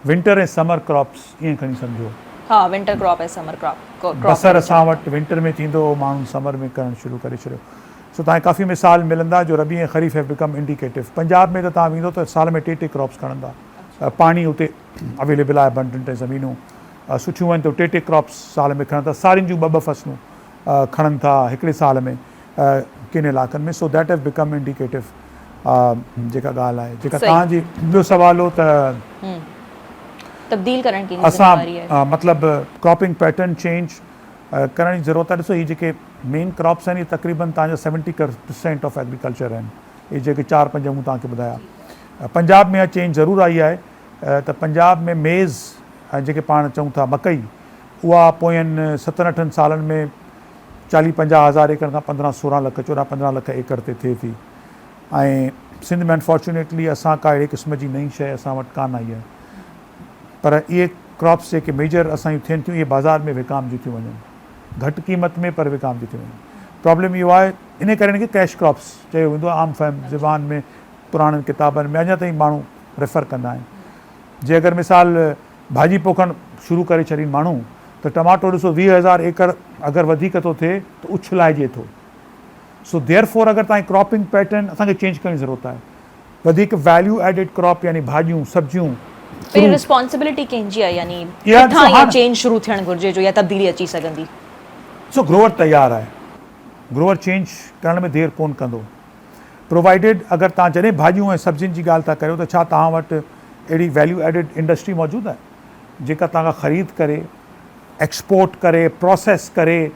विंटर ऐं समर क्रॉप्स ईअं खणी सम्झो। हाँ, विंटर क्रॉप ऐं समर क्रॉप। बसर असां वटि विंटर में थींदो, माण्हू समर में करणु शुरू करे छॾियो। सो तव्हांखे काफ़ी मिसाल मिलंदा जो रबी ऐं ख़रीफ़ हैव बिकम इंडिकेटिव। पंजाब में त तव्हां वेंदो त साल में टे क्रॉप्स खणंदा। पाणी हुते अवेलेबल आहे, अबंडेंट ऐं ज़मीनूं सुठियूं आहिनि, त टे क्रॉप्स साल में खणनि था। सारियुनि जूं ॿ फसलूं खणनि था हिकिड़े साल में किन इलाइक़नि में। So that have become indicative जेका ॻाल्हि आहे। जेका तव्हांजी ॿियो सुवाल हो त तब्दील करण की असां मतिलबु क्रॉपिंग पैटर्न चेंज करण जी ज़रूरत आहे। ॾिसो, ही जेके मेन क्रॉप्स आहिनि, इहे तक़रीबन तव्हांजा 70% ऑफ एग्रीकल्चर आहिनि। इहे जेके 4-5 मूं तव्हांखे ॿुधाया। पंजाब में इहा चेंज ज़रूरु आई आहे त पंजाब में मेज़ जेके पाण चऊं था मकई, उहा पोयनि 7-8 सालनि में 40-50 हज़ार एकड़ खां 15-16 लख 14-15 लख एकड़ ते थिए थी। ऐं सिंध में अनफॉर्चुनेटली असां का अहिड़े क़िस्म जी नई शइ असां वटि कान आई आहे। पर इहे क्रॉप्स जेके मेजर असांजूं थियनि थियूं, इहे बाज़ार में विकामजी थियूं वञनि, घटि क़ीमत में पर विकामजी थियूं वञनि। प्रॉब्लम इहो आहे, इन करे इनखे कैश क्रॉप्स चयो वेंदो आहे। आम फहम ज़बान में पुराणनि किताबनि में अञा ताईं माण्हू रेफर कंदा आहिनि। जे अगरि मिसाल भाॼी पोखणु शुरू करे छॾीनि माण्हू, त टमाटो ॾिसो 20,000 एकड़ अगरि वधीक थो थिए त उछलाइजे थो। सो देयरफॉर अगरि तव्हांजी क्रॉपिंग पैटर्न असांखे चेंज करण जी ज़रूरत आहे। वधीक वैल्यू एडिड क्रॉप यानी भाॼियूं, सब्जियूं। रिस्पॉन्सिबिलिटी कंहिंजी आहे, यानी किथां इहा चेंज शुरू थियणु घुरिजे जो या तब्दीली अची सघंदी? सो ग्रोवर तयारु आहे, ग्रोवर चेंज करण में देरि कोन कंदो, प्रोवाइडेड अगरि तव्हां जॾहिं भाॼियूं ऐं सब्जियुनि जी ॻाल्हि था करियो त छा तव्हां वटि अहिड़ी वैल्यू एडिड इंडस्ट्री मौजूदु आहे जेका तव्हां खां ख़रीद करे, एक्सपोर्ट करे, प्रोसेस करे।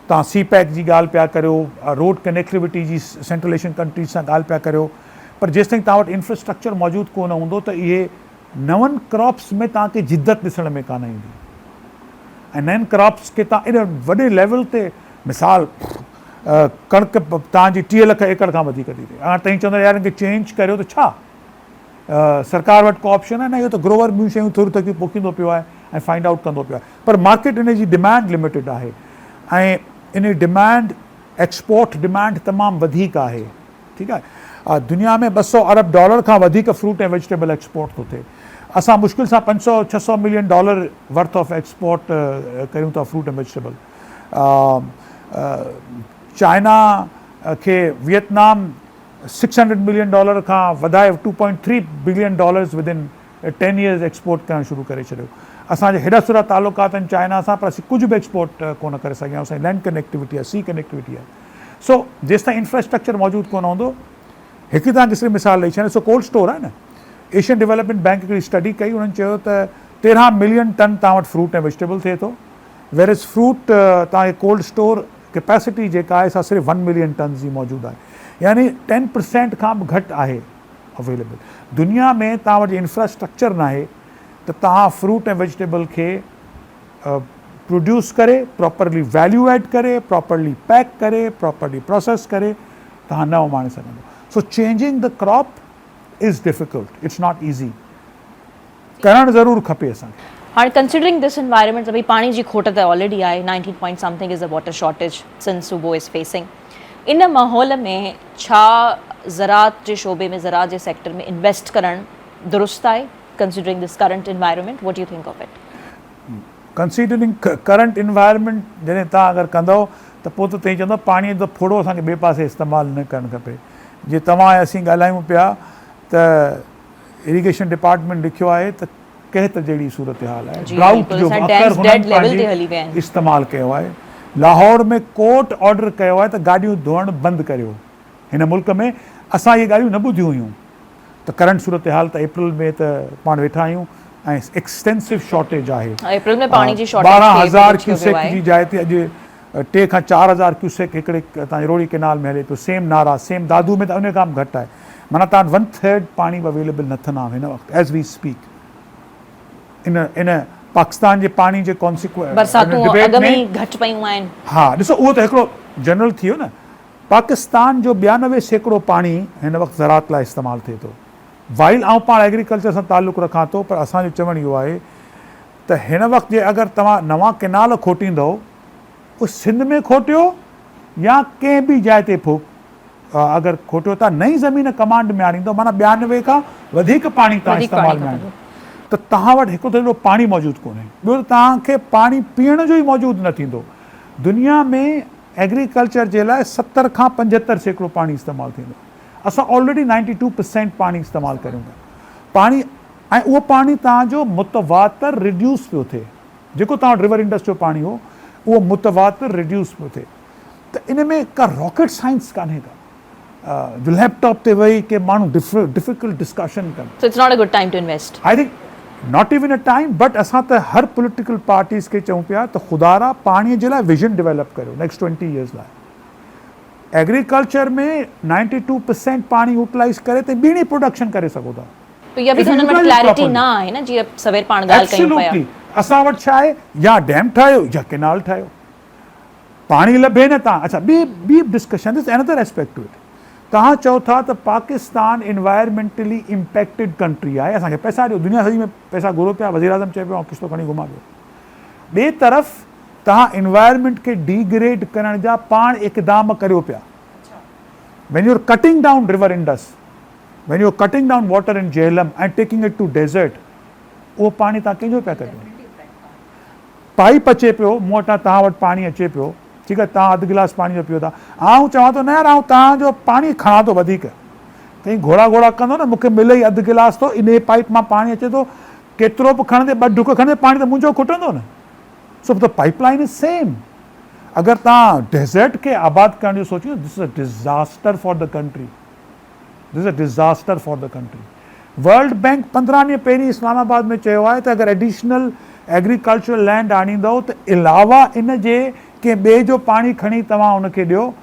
तव्हां सी पैक जी ॻाल्हि पिया करियो, रोड कनेक्टिविटी जी सेंट्रल एशियन कंट्रीज़ सां ॻाल्हि पिया करियो, पर जेसिताईं तव्हां वटि इंफ्रास्ट्रक्चर मौजूदु कोन हूंदो त इहे नवनि क्रॉप्स में तव्हांखे जिद्दत ॾिसण में कान ईंदी। ऐं नयनि क्रॉप्स खे तव्हां एॾे वॾे लेवल ते, मिसाल कणिक तव्हांजी 30 लख एकड़ खां वधीक थी थिए, हाणे तव्हां चवंदा यार हिनखे चेंज करियो त छा सरकार वटि को ऑप्शन आहे? न, इहो त ग्रोवर ॿियूं शयूं थोरियूं थोरियूं पोखींदो पियो आहे ऐं फाइंड आउट कंदो पियो आहे। पर market in ji demand limited आहे ऐं इन जी डिमांड, एक्सपोर्ट डिमांड तमामु वधीक आहे। ठीकु आहे, दुनिया में $200 अरब खां वधीक फ्रूट ऐं वेजिटेबल एक्सपोर्ट थो थिए। असां मुश्किल सां $500-600 मिलियन वर्थ ऑफ एक्सपोर्ट कयूं था फ्रूट ऐं वेजिटेबल। चाइना खे वियतनाम $600 मिलियन खां वधाए $2.3 बिलियन विदिन 10 years एक्सपोर्ट करणु शुरू करे छॾियो। असांजे हेॾा सुठा तालुकात आहिनि चाइना सां, पर असीं कुझु बि एक्सपोर्ट कोन करे सघिया आहियूं। असांजी लैंड कनेक्टिविटी आहे, सी कनेक्टिविटी आहे। सो जेसिताईं इंफ्रास्ट्रक्चर मौजूदु कोन हूंदो, हिकु तव्हांखे सिर्फ़ु मिसाल ॾेई छॾियां। सो कोल्ड स्टोर आहे न, एशियन डेवलपमेंट बैंक हिकिड़ी स्टडी कई, उन्हनि चयो त 13 मिलियन टन तव्हां वटि फ्रूट ऐं वेजिटेबल थिए थो, वेर इज़ फ्रूट तव्हांखे कोल्ड स्टोर कैपेसिटी जेका आहे सा सिर्फ़ु 1 मिलियन टन जी मौजूदु आहे, यानी 10% खां बि घटि आहे अवेलेबल। दुनिया में तव्हां वटि इंफ्रास्ट्रक्चर न आहे त तव्हां फ्रूट ऐं वेजिटेबल खे प्रोड्यूस करे, प्रॉपरली वैल्यू एड करे, प्रॉपरली पैक करे, प्रॉपरली प्रोसेस करे तव्हां न उमाणे सघंदो। So changing the crop is difficult, it's not easy, करणु ज़रूरु खपे असांखे। हाणे कंसिडरिंग दिस एनवायरमेंट, भई पाणी जी खोट त ऑलरेडी आहे, 19 point something is the water shortage Sindh सूबो इज़ फेसिंग। इन माहौल में छा ज़राअत जे शोबे में, ज़राअत जे सेक्टर में इन्वेस्ट करणु दुरुस्त आहे, considering this current environment? What do U think of it? Considering current environment जॾहिं तव्हां अगरि कंदो त पोइ त तव्हां चवंदो पाणीअ जो फोड़ो असांखे ॿिए पासे इस्तेमालु न करणु खपे। जे तव्हां असीं ॻाल्हायूं पिया त इरिगेशन डिपार्टमेंट लिखियो आहे त कहत जहिड़ी सूरत हाल आहे, ड्राउट जो इस्तेमालु कयो आहे। लाहौर में कोर्ट ऑर्डर कयो आहे त गाॾियूं धोअणु बंदि करियो। हिन मुल्क में असां इहे ॻाल्हियूं न ॿुधियूं हुयूं त करंट सूरत हाल त अप्रैल में त पाण वेठा आहियूं ऐं एक्सटेंसिव शॉर्टेज आहे। अप्रैल में पाणी जी 12,000 क्यूसेक जी जाइ ते अॼु 3 खां 4,000 क्यूसेक हिकिड़े तव्हांजे रोड़ी केनाल में हले पियो, सेम नारा सेम दादू में त उन खां बि घटि आहे, माना तव्हां 1/3 पाणी बि अवेलेबल नथो न हिन वक़्तु एज़ वी स्पीक। इन पाकिस्तान जे पाणी जे बरसातूं अॻ में ई घटि पयूं आहिनि। हा ॾिसो उहो त हिकिड़ो जनरल थी वियो न। पाकिस्तान जो 92% पाणी हिन वक़्तु ज़रात लाइ इस्तेमालु थिए थो। वाइल आउं पाण एग्रीकल्चर सां तालुक़ु रखां थो, पर असांजो चवणु इहो आहे त हिन वक़्तु जे अगरि तव्हां नवां केनाल खोटींदव, उहो सिंध में खोटियो या कंहिं बि जाइ ते अगरि खोटियो था, नई ज़मीन कमांड में आणींदव, माना 92 खां वधीक पाणी तव्हां इस्तेमालु में आणींदव, त तव्हां वटि हिकु त हेॾो पाणी मौजूदु कोन्हे, ॿियो तव्हांखे पाणी पीअण जो ई मौजूदु न थींदो। दुनिया में एग्रीकल्चर जे लाइ 70 खां 75% पाणी इस्तेमालु थींदो। असां ऑलरेडी 92% पाणी इस्तेमालु करियूं था। पाणी ऐं उहो पाणी तव्हांजो मुतवातर रिड्यूस पियो थिए, जेको तव्हां वटि रिवर इंडस जो पाणी हो उहो मुतवातर रिड्यूस पियो थिए। त इन में का रॉकेट साइंस कान्हे का, जो लैपटॉप ते वेही के माण्हू डिफिकल्ट डिस्कशन कनि। So it's not a good time to invest. I think not even a time, but असां त हर पॉलिटिकल पार्टीज़ खे चऊं पिया त ख़ुदारा पाणीअ जे लाइ विजन डेवलप करियो नेक्स्ट 20 years लाइ। एग्रीकल्चर में 92% पाणी यूटिलाइज़ करे त ॿीणी प्रोडक्शन करे सघो था। तो ये अभी हुननि वटि क्लैरिटी न आहे न, जीअं सवेर पाण ॻाल्हि कयूं पिया। Absolutely. असां वटि छा आहे, या डैम ठाहियो या केनाल ठाहियो, पाणी लभे न तव्हां। अच्छा ॿी discussion is another aspect to it. तव्हां चओ था त पाकिस्तान एनवायरमेंटली इम्पैक्टेड कंट्री आहे, असांखे पैसा ॾियो, दुनिया सॼी में पैसा घुरो पिया, वज़ीर आज़म चए पियो किस्तो खणी घुमा पियो। ॿिए तरफ़ तव्हां एनवायरमेंट खे डिग्रेड करण जा पाण इक़दाम करियो पिया। when you're cutting down river Indus, when you're cutting down water in Jhelum and taking it to desert, उहो पाणी तव्हां कंहिंजो पिया करियो। पाइप अचे पियो मूं वटां, तव्हां वटि पाणी अचे पियो, ठीकु आहे, तव्हां अधु गिलास पाणी जो पियो था। आउं चवां थो न यार, आउं तव्हांजो पाणी खणां थो वधीक, कहीं घोड़ा कंदो न, मूंखे मिले ई अधु गिलास थो, इन पाइप मां पाणी अचे थो, केतिरो बि खणंदे 2 ढुक खणंदे पाणी त मुंहिंजो खुटंदो न। So the pipeline is same. अगरि तव्हां डेज़र्ट खे आबाद करण जो सोचियो, this is a disaster for the country, this is a disaster for the country. World bank 15 ॾींहं पहिरीं इस्लामाबाद में चयो आहे त अगरि एडिशनल एग्रीकल्चरल लैंड आणींदव त अलावा इन जे कंहिं ॿिए जो पाणी खणी तव्हां उनखे ॾियो,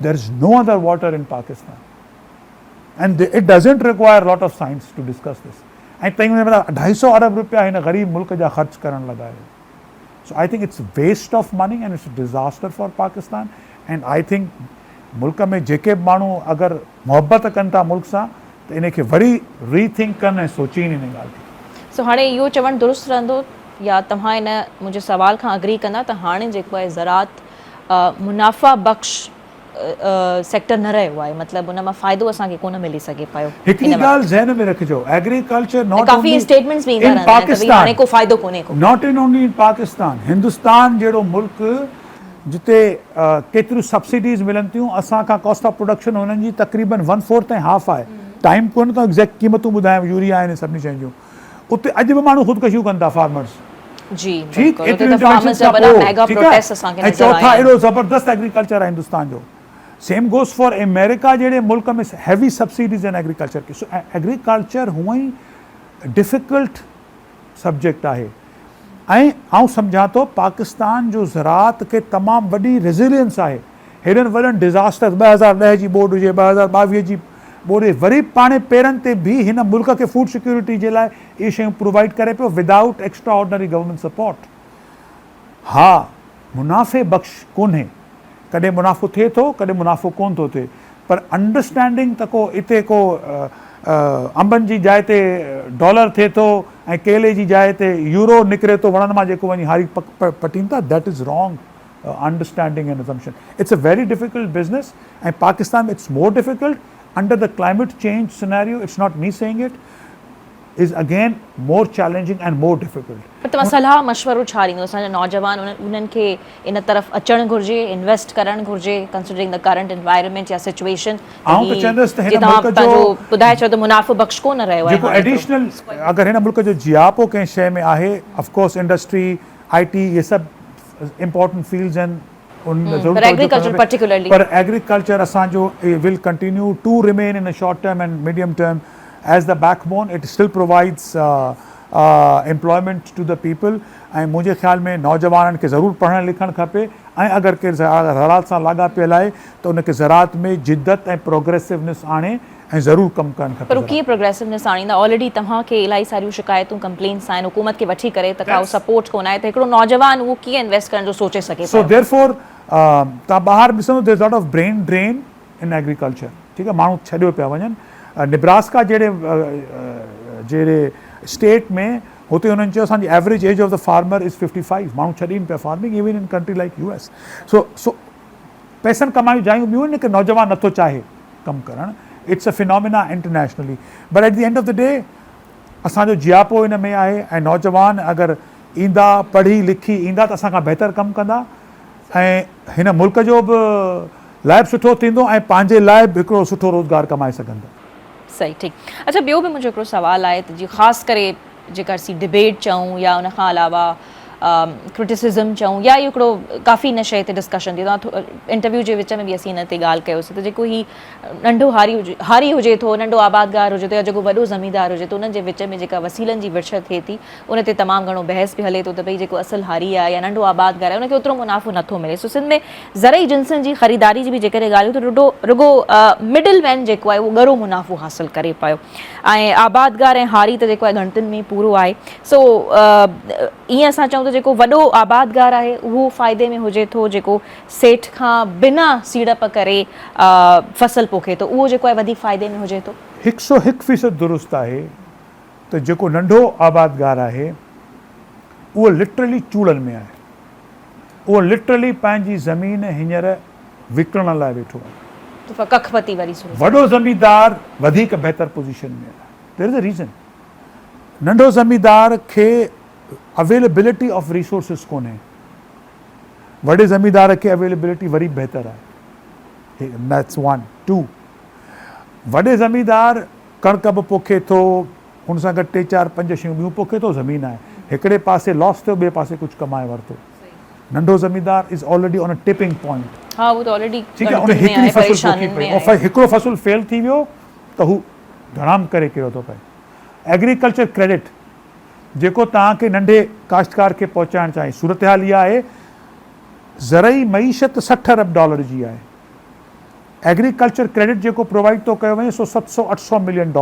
there is no other water in Pakistan and it doesn't require lot of science to discuss this. ऐं तंहिं में 250 अरब रुपया हिन ग़रीब मुल्क जा ख़र्च करण लॻायो। So I think it's waste of money and it's a disaster for Pakistan, and I think मुल्क में जेके माण्हू अगरि मोहबत कनि था मुल्क सां, त इन खे वरी रीथिंक कनि ऐं सोचीनि इन ॻाल्हि खे। सो हाणे इहो चवणु दुरुस्त रहंदो या तव्हां इन मुंहिंजे सवाल खां अग्री कंदा त हाणे जेको आहे ज़रात मुनाफ़ा बख़्श सेक्टर न रहियो आहे, मतिलबु उन मां फ़ाइदो असांखे कोन मिली सघे पियो। हिकिड़ी ॻाल्हि ज़हन में रखिजो, एग्रीकल्चर नॉट काफ़ी स्टेटमेंट्स बि ईंदा रहंदा आहिनि त भई हाणे को फ़ाइदो कोन्हे को। Not in only in Pakistan, Hindustan जहिड़ो मुल्क जिते केतिरियूं सब्सिडीज़ मिलनि थियूं, असांखां कॉस्ट ऑफ प्रोडक्शन हुननि जी तक़रीबन 1/4 ऐं हाफ आहे। टाइम कोन्हे त एग्ज़ैक्ट क़ीमतूं ॿुधायां, यूरिया आहिनि सभिनी शयुनि जूं। उते अॼु बि माण्हू ख़ुदकशियूं कनि था फार्मर्स। जी ठीकु, उते त फार्मर्स जा वॾा मेगा प्रोटेस्ट असांखे ऐं चौथा एॾो ज़बरदस्त एग्रीकल्चर आहे हिंदुस्तान जो। सेम गोज़ फॉर अमेरिका जहिड़े मुल्क में हैवी सब्सिडीज़ आहिनि एग्रीकल्चर खे। सो एग्रीकल्चर हूअं ई डिफ़िकल्ट सब्जेक्ट आहे। ऐं आउं सम्झां थो पाकिस्तान जो ज़रात खे तमामु वॾी रेज़िलियंस आहे। हेॾनि वॾनि डिज़ास्टर 2010 जी ॿोॾि हुजे, 2022 जी ॿोॾि, वरी पाणे पेरनि ते बि हिन मुल्क खे फूड सिक्योरिटी जे लाइ इहे शयूं प्रोवाइड करे पियो without extra ordinary government support. हा, मुनाफ़े बख़्श कोन्हे, कॾहिं मुनाफ़ो थिए थो, कॾहिं मुनाफ़ो कोन थो थिए, पर अंडरस्टैंडिंग त को हिते को अंबनि जी जाइ ते डॉलर थिए थो ऐं केले जी जाइ ते यूरो निकिरे थो, वणनि मां जेको वञी हारी पटीनि था, that is wrong understanding and assumption. It's a very difficult business, ऐं पाकिस्तान में it's more difficult under the climate change scenario. It's not me saying it, is again more challenging and more difficult. पर तव्हां सलाह मशवरो छा ॾींदो असांजा नौजवान उन्हनि खे इन तरफ़ अचणु घुरिजे, इन्वेस्ट करणु घुरिजे, कंसिडरिंग द करंट एनवायरनमेंट या सिचुएशन? आउं त चवंदुसि त हिन मुल्क जो ॿुधाए छो त मुनाफ़ो बख़्श कोन रहियो आहे जेको एडिशनल, अगरि हिन मुल्क जो जियापो कंहिं शइ में आहे, ऑफकोर्स इंडस्ट्री, IT, इहे सभु इम्पोर्टेंट फील्ड्स आहिनि। पर एग्रीकल्चर पर्टिकुलरली, पर एग्रीकल्चर असांजो विल continue to remain in a short term and medium term as the backbone. It still provides employment to the people ऐं मुंहिंजे ख़्याल में नौजवाननि खे ज़रूरु पढ़णु लिखणु खपे ऐं अगरि केरु ज़राअत सां लाॻापियल आहे त उनखे ज़राअत में जिद्दत ऐं प्रोग्रेसिवनेस आणे ऐं ज़रूरु कमु करणु खपे। पर उहो कीअं प्रोग्रेसिवनेस आणींदा? ऑलरेडी तव्हांखे इलाही सारियूं शिकायतूं कंप्लेंट्स आहिनि हुकूमत खे वठी करे त का सपोर्ट कोन आहे, त हिकिड़ो नौजवान उहो कीअं इन्वेस्ट करण जो सोचे सघे? सो देयरफॉर तव्हां ॿाहिरि ॾिसंदो there is lot of brain drain in agriculture, ठीकु आहे, माण्हू छॾियो पिया वञनि। निब्रास्का जहिड़े स्टेट में होते हुननि चयो असांजी average age of the farmer is 55, माण्हू छॾीनि पिया farming even in country like US। So पैसनि कमायूं जायूं ॿियूं आहिनि कि नौजवान नथो चाहे कमु करणु, it's a phenomena internationally, but at the end of the day असांजो जियापो इन में आहे ऐं नौजवान अगरि ईंदा पढ़ी लिखी ईंदा त असां खां बहितर कमु कंदा ऐं हिन मुल्क जो बि लाइ बि सुठो थींदो ऐं पंहिंजे लाइ बि हिकिड़ो सुठो रोज़गार कमाए सघंदा। सही, ठीकु। अच्छा, ॿियो बि मुंहिंजो हिकिड़ो सुवालु आहे त जीअं ख़ासि करे जेका असीं डिबेट चऊं या उन खां अलावा क्रिटिसिज़म चऊं या इहो हिकिड़ो काफ़ी हिन शइ ते डिस्कशन थी, तव्हां इंटरव्यू जे विच में बि असीं हिन ते ॻाल्हि कयोसीं त जेको ही नंढो हारी हुजे थो, नंढो आबादगार हुजे थो या जेको वॾो ज़मींदार हुजे थो, उन्हनि जे विच में जेका वसीलनि जी विरछ थिए थी उन ते तमामु घणो बहस बि हले थो त भई जेको असुलु हारी आहे या नंढो आबादगार आहे उनखे ओतिरो मुनाफ़ो नथो मिले। सो सिंध में ज़रई जिन्सनि जी ख़रीदारी जी बि जेकॾहिं ॻाल्हियूं त रुगो मिडल मैन जेको आहे उहो ॻरो मुनाफ़ो हासिलु करे पियो ऐं आबादगार ऐं हारी त जेको आहे ॻणतियुनि में पूरो आहे। सो ईअं असां चऊं त जेको वॾो आबादगार आहे उहो फ़ाइदे में हुजे थो, जेको सेठ खां बिना सीड़प करे फसल पोखे थो उहो जेको आहे वधीक फ़ाइदे में हुजे थो। 101% दुरुस्त आहे त जेको नंढो आबादगार आहे उहो लिटरली चूड़नि में आहे, उहो लिटरली पंहिंजी ज़मीन हींअर विकिणण लाइ वेठो आहे। कखपति वारी वॾो ज़मींदार वधीक बहितर पोज़ीशन में आहे। देयर इज़ अ रीज़न, नंढो ज़मींदार खे अवेलेबिलिटी ऑफ रिसोर्सिस कोन्हे, वॾे ज़मींदार खे अवेलेबिलिटी वरी बहितर आहे। दैट्स 1 2 वॾे ज़मींदार कणिक बि पोखे थो, हुन सां गॾु 3 4 5 शयूं ॿियूं पोखे थो, ज़मीन आहे, हिकिड़े पासे लॉस थियो ॿिए पासे कुझु कमाए वरितो। नंढो ज़मींदार is already on a tipping point, हाँ वो तो ऑलरेडी ठीकु आहे, उन हिकिड़ी फसल पोखी पई और हिकिड़ो फसल फेल थी वियो त हू धड़ाम करे किरियो थो पए। एग्रीकल्चर क्रेडिट जेको तव्हांखे नंढे काश्तकार खे पहुचाइणु चाहे, सूरत हाल इहा आहे ज़रई मईशत $60 अरब जी आहे। एग्रीकल्चर क्रेडिट जेको प्रोवाइड थो कयो वञे सो $700-800 मिलियन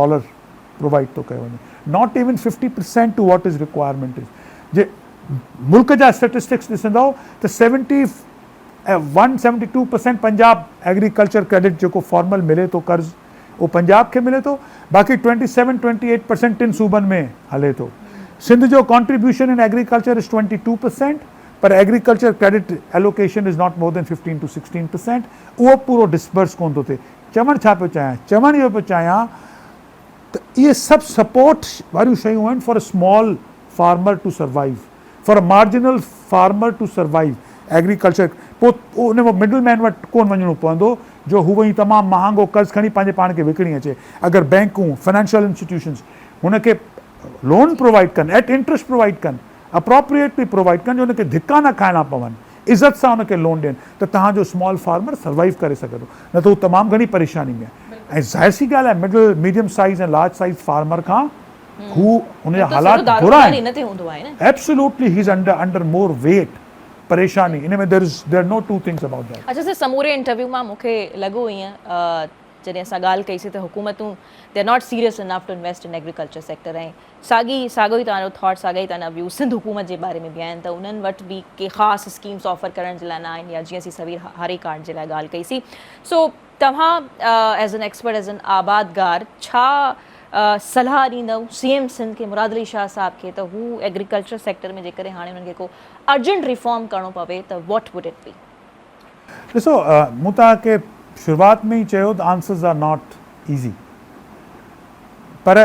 प्रोवाइड थो कयो वञे, not even 50% to what is requirement is. जे मुल्क जा स्टेटिस्टिक्स ॾिसंदव त 172% पंजाब एग्रीकल्चर क्रेडिट जेको फॉर्मल मिले थो कर्ज़ उहो पंजाब खे मिले थो, बाक़ी 27-28% टिनि सूबनि में हले थो। सिंध जो कॉन्ट्रीब्यूशन इन एग्रीकल्चर इज़ 22%, पर agriculture credit allocation is not more than 15 to 16%, उहो पूरो डिस्पर्स कोन थो थिए। चवणु छा पियो चाहियां, चवणु इहो पियो चाहियां त इहे सभु सपोर्ट वारियूं शयूं आहिनि for a small farmer to survive, for a marginal farmer to survive. Agriculture पोइ उन में मिडल मैन वटि कोन वञिणो पवंदो जो हू वञी तमामु महांगो कर्ज़ु खणी पंहिंजे पाण खे विकिणी अचे। अगरि बैंकूं फाइनेंशियल इंस्टीट्यूशन्स हुनखे लोन प्रोवाइड कनि, एट इंट्रस्ट प्रोवाइड कनि, अप्रोप्रिएटली प्रोवाइड कनि, जो हुनखे धिका न खाइणा पवनि, इज़त सां हुनखे लोन ॾियनि, त तव्हांजो स्मॉल फार्मर सर्वाइव करे सघे थो, न त हू तमामु घणी परेशानी में आहे। ऐं ज़ाहिर सी ॻाल्हि आहे मिडल मीडियम साइज़ ऐं लार्ज साइज़ फार्मर खां हू हुनजा हालात बुरा आहिनि। Absolutely he is under more weight, परेशानी इन में there are no two things about that. अच्छा, सर समूरे इंटरव्यू मां मूंखे लॻो ईअं जॾहिं असां ॻाल्हि कईसीं त हुकूमतूं they are not serious enough to invest in agriculture sector, ऐं साॻो ई तव्हांजो थॉट, साॻा ई तव्हांजा व्यू सिंध हुकूमत जे बारे में बि आहिनि त उन्हनि वटि बि के ख़ासि स्कीम्स ऑफर करण जे लाइ न आहिनि, या जीअं असीं सवीर हारी कार्ड जे लाइ ॻाल्हि कईसीं। सो तव्हां as an expert, as an आबादगार, छा सलाह ॾींदव CM सिंध खे, मुराद अली शाह साहब खे, त हू एग्रीकल्चर सेक्टर में जेकॾहिं हाणे हुननि खे को अर्जेंट रिफॉर्म करिणो पवे त वॉट वुड इट बी? ॾिसो, मूं तव्हांखे शुरूआत में ई चयो त आंसर्स आर नॉट ईज़ी, पर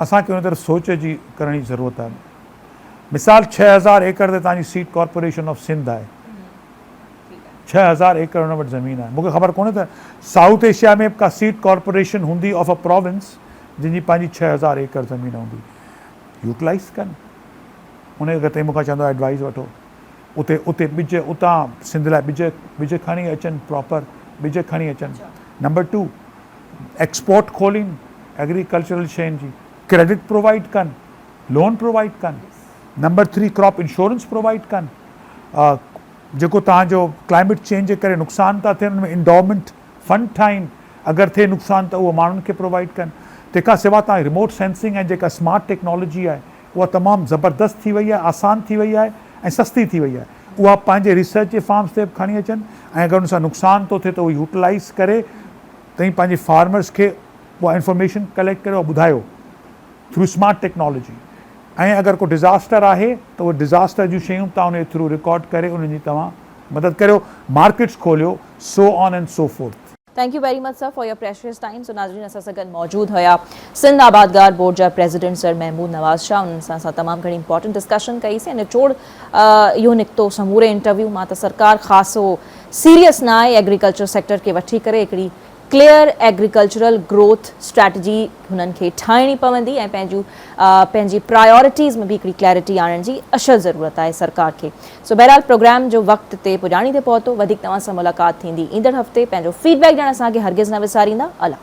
असांखे हुन तरफ़ सोच जी करण जी ज़रूरत आहे। मिसाल 6000 एकड़ ते तव्हांजी सीड कॉर्पोरेशन ऑफ सिंध आहे, 6000 एकड़ हुन वटि ज़मीन आहे। मूंखे ख़बर कोन्हे त साउथ एशिया में का सीड कॉर्पोरेशन हूंदी ऑफ अ प्रोविंस जंहिंजी पंहिंजी 6000 एकड़ ज़मीन हूंदी। यूटिलाइज़ कनि, उन अगरि मूंखां चवंदो एडवाइस वठो, उते ॿिज, उतां सिंध लाइ ॿिज खणी अचनि, प्रॉपर ॿिज खणी अचनि। नंबर 2, एक्सपोर्ट खोलीनि एग्रीकल्चरल शयुनि जी, क्रेडिट प्रोवाइड कनि, लोन प्रोवाइड कनि। नंबर 3 क्रॉप इंश्योरेंस प्रोवाइड कनि। जेको तव्हांजो क्लाइमेट चेंज जे करे नुक़सान था थियनि उन में इंडोमेंट फंड ठाहिनि, अगरि थिए नुक़सान त उहो माण्हुनि खे प्रोवाइड कनि। तंहिंखां सवाइ तव्हां रिमोट सेंसिंग ऐं जेका स्मार्ट टेक्नोलॉजी आहे उहा तमामु ज़बरदस्त थी वई आहे, आसान थी वई आहे ऐं सस्ती थी वई आहे। उहा पंहिंजे रिसर्च जे फार्म्स ते बि खणी अचनि ऐं अगरि उन सां नुक़सान थो थिए त उहो यूटिलाइज़ करे तई पंहिंजे फार्मर्स खे उहा इंफॉर्मेशन कलेक्ट करे ॿुधायो थ्रू स्मार्ट टेक्नोलॉजी। ऐं अगरि को डिज़ास्टर आहे त उहो डिज़ास्टर जूं शयूं तव्हां उन थ्रू रिकॉर्ड करे उन्हनि जी तव्हां मदद करियो, मार्केट्स खोलियो, so on and so forth. Thank you very much sir for your precious time. So नाज़रीन असां सां गॾु मौजूदु हुया सिंध आबादगार बोर्ड जा प्रेसिडेंट सर महमूद नवाज़ शाह। उन्हनि सां असां तमामु घणी इंपॉर्टेंट डिस्कशन कईसीं ऐं निचोड़ इहो निकितो समूरे इंटरव्यू मां त सरकार ख़ासि सीरियस न आहे एग्रीकल्चर सेक्टर खे वठी करे हिकिड़ी क्लियर एग्रीकल्चरल ग्रोथ स्ट्रैटेजी हुननि खे ठाहिणी पवंदी ऐं पंहिंजी प्रायोरिटीज़ में बि हिकिड़ी क्लैरिटी आणण जी अशद ज़रूरत आहे सरकार खे। सो बहरहाल प्रोग्राम जो वक़्त ते पुॼाणी ते पहुतो। वधीक तव्हां सां मुलाक़ात थींदी ईंदड़ हफ़्ते। पंहिंजो फीडबैक ॾियणु असांखे हरगिज़ न विसारींदा। अला।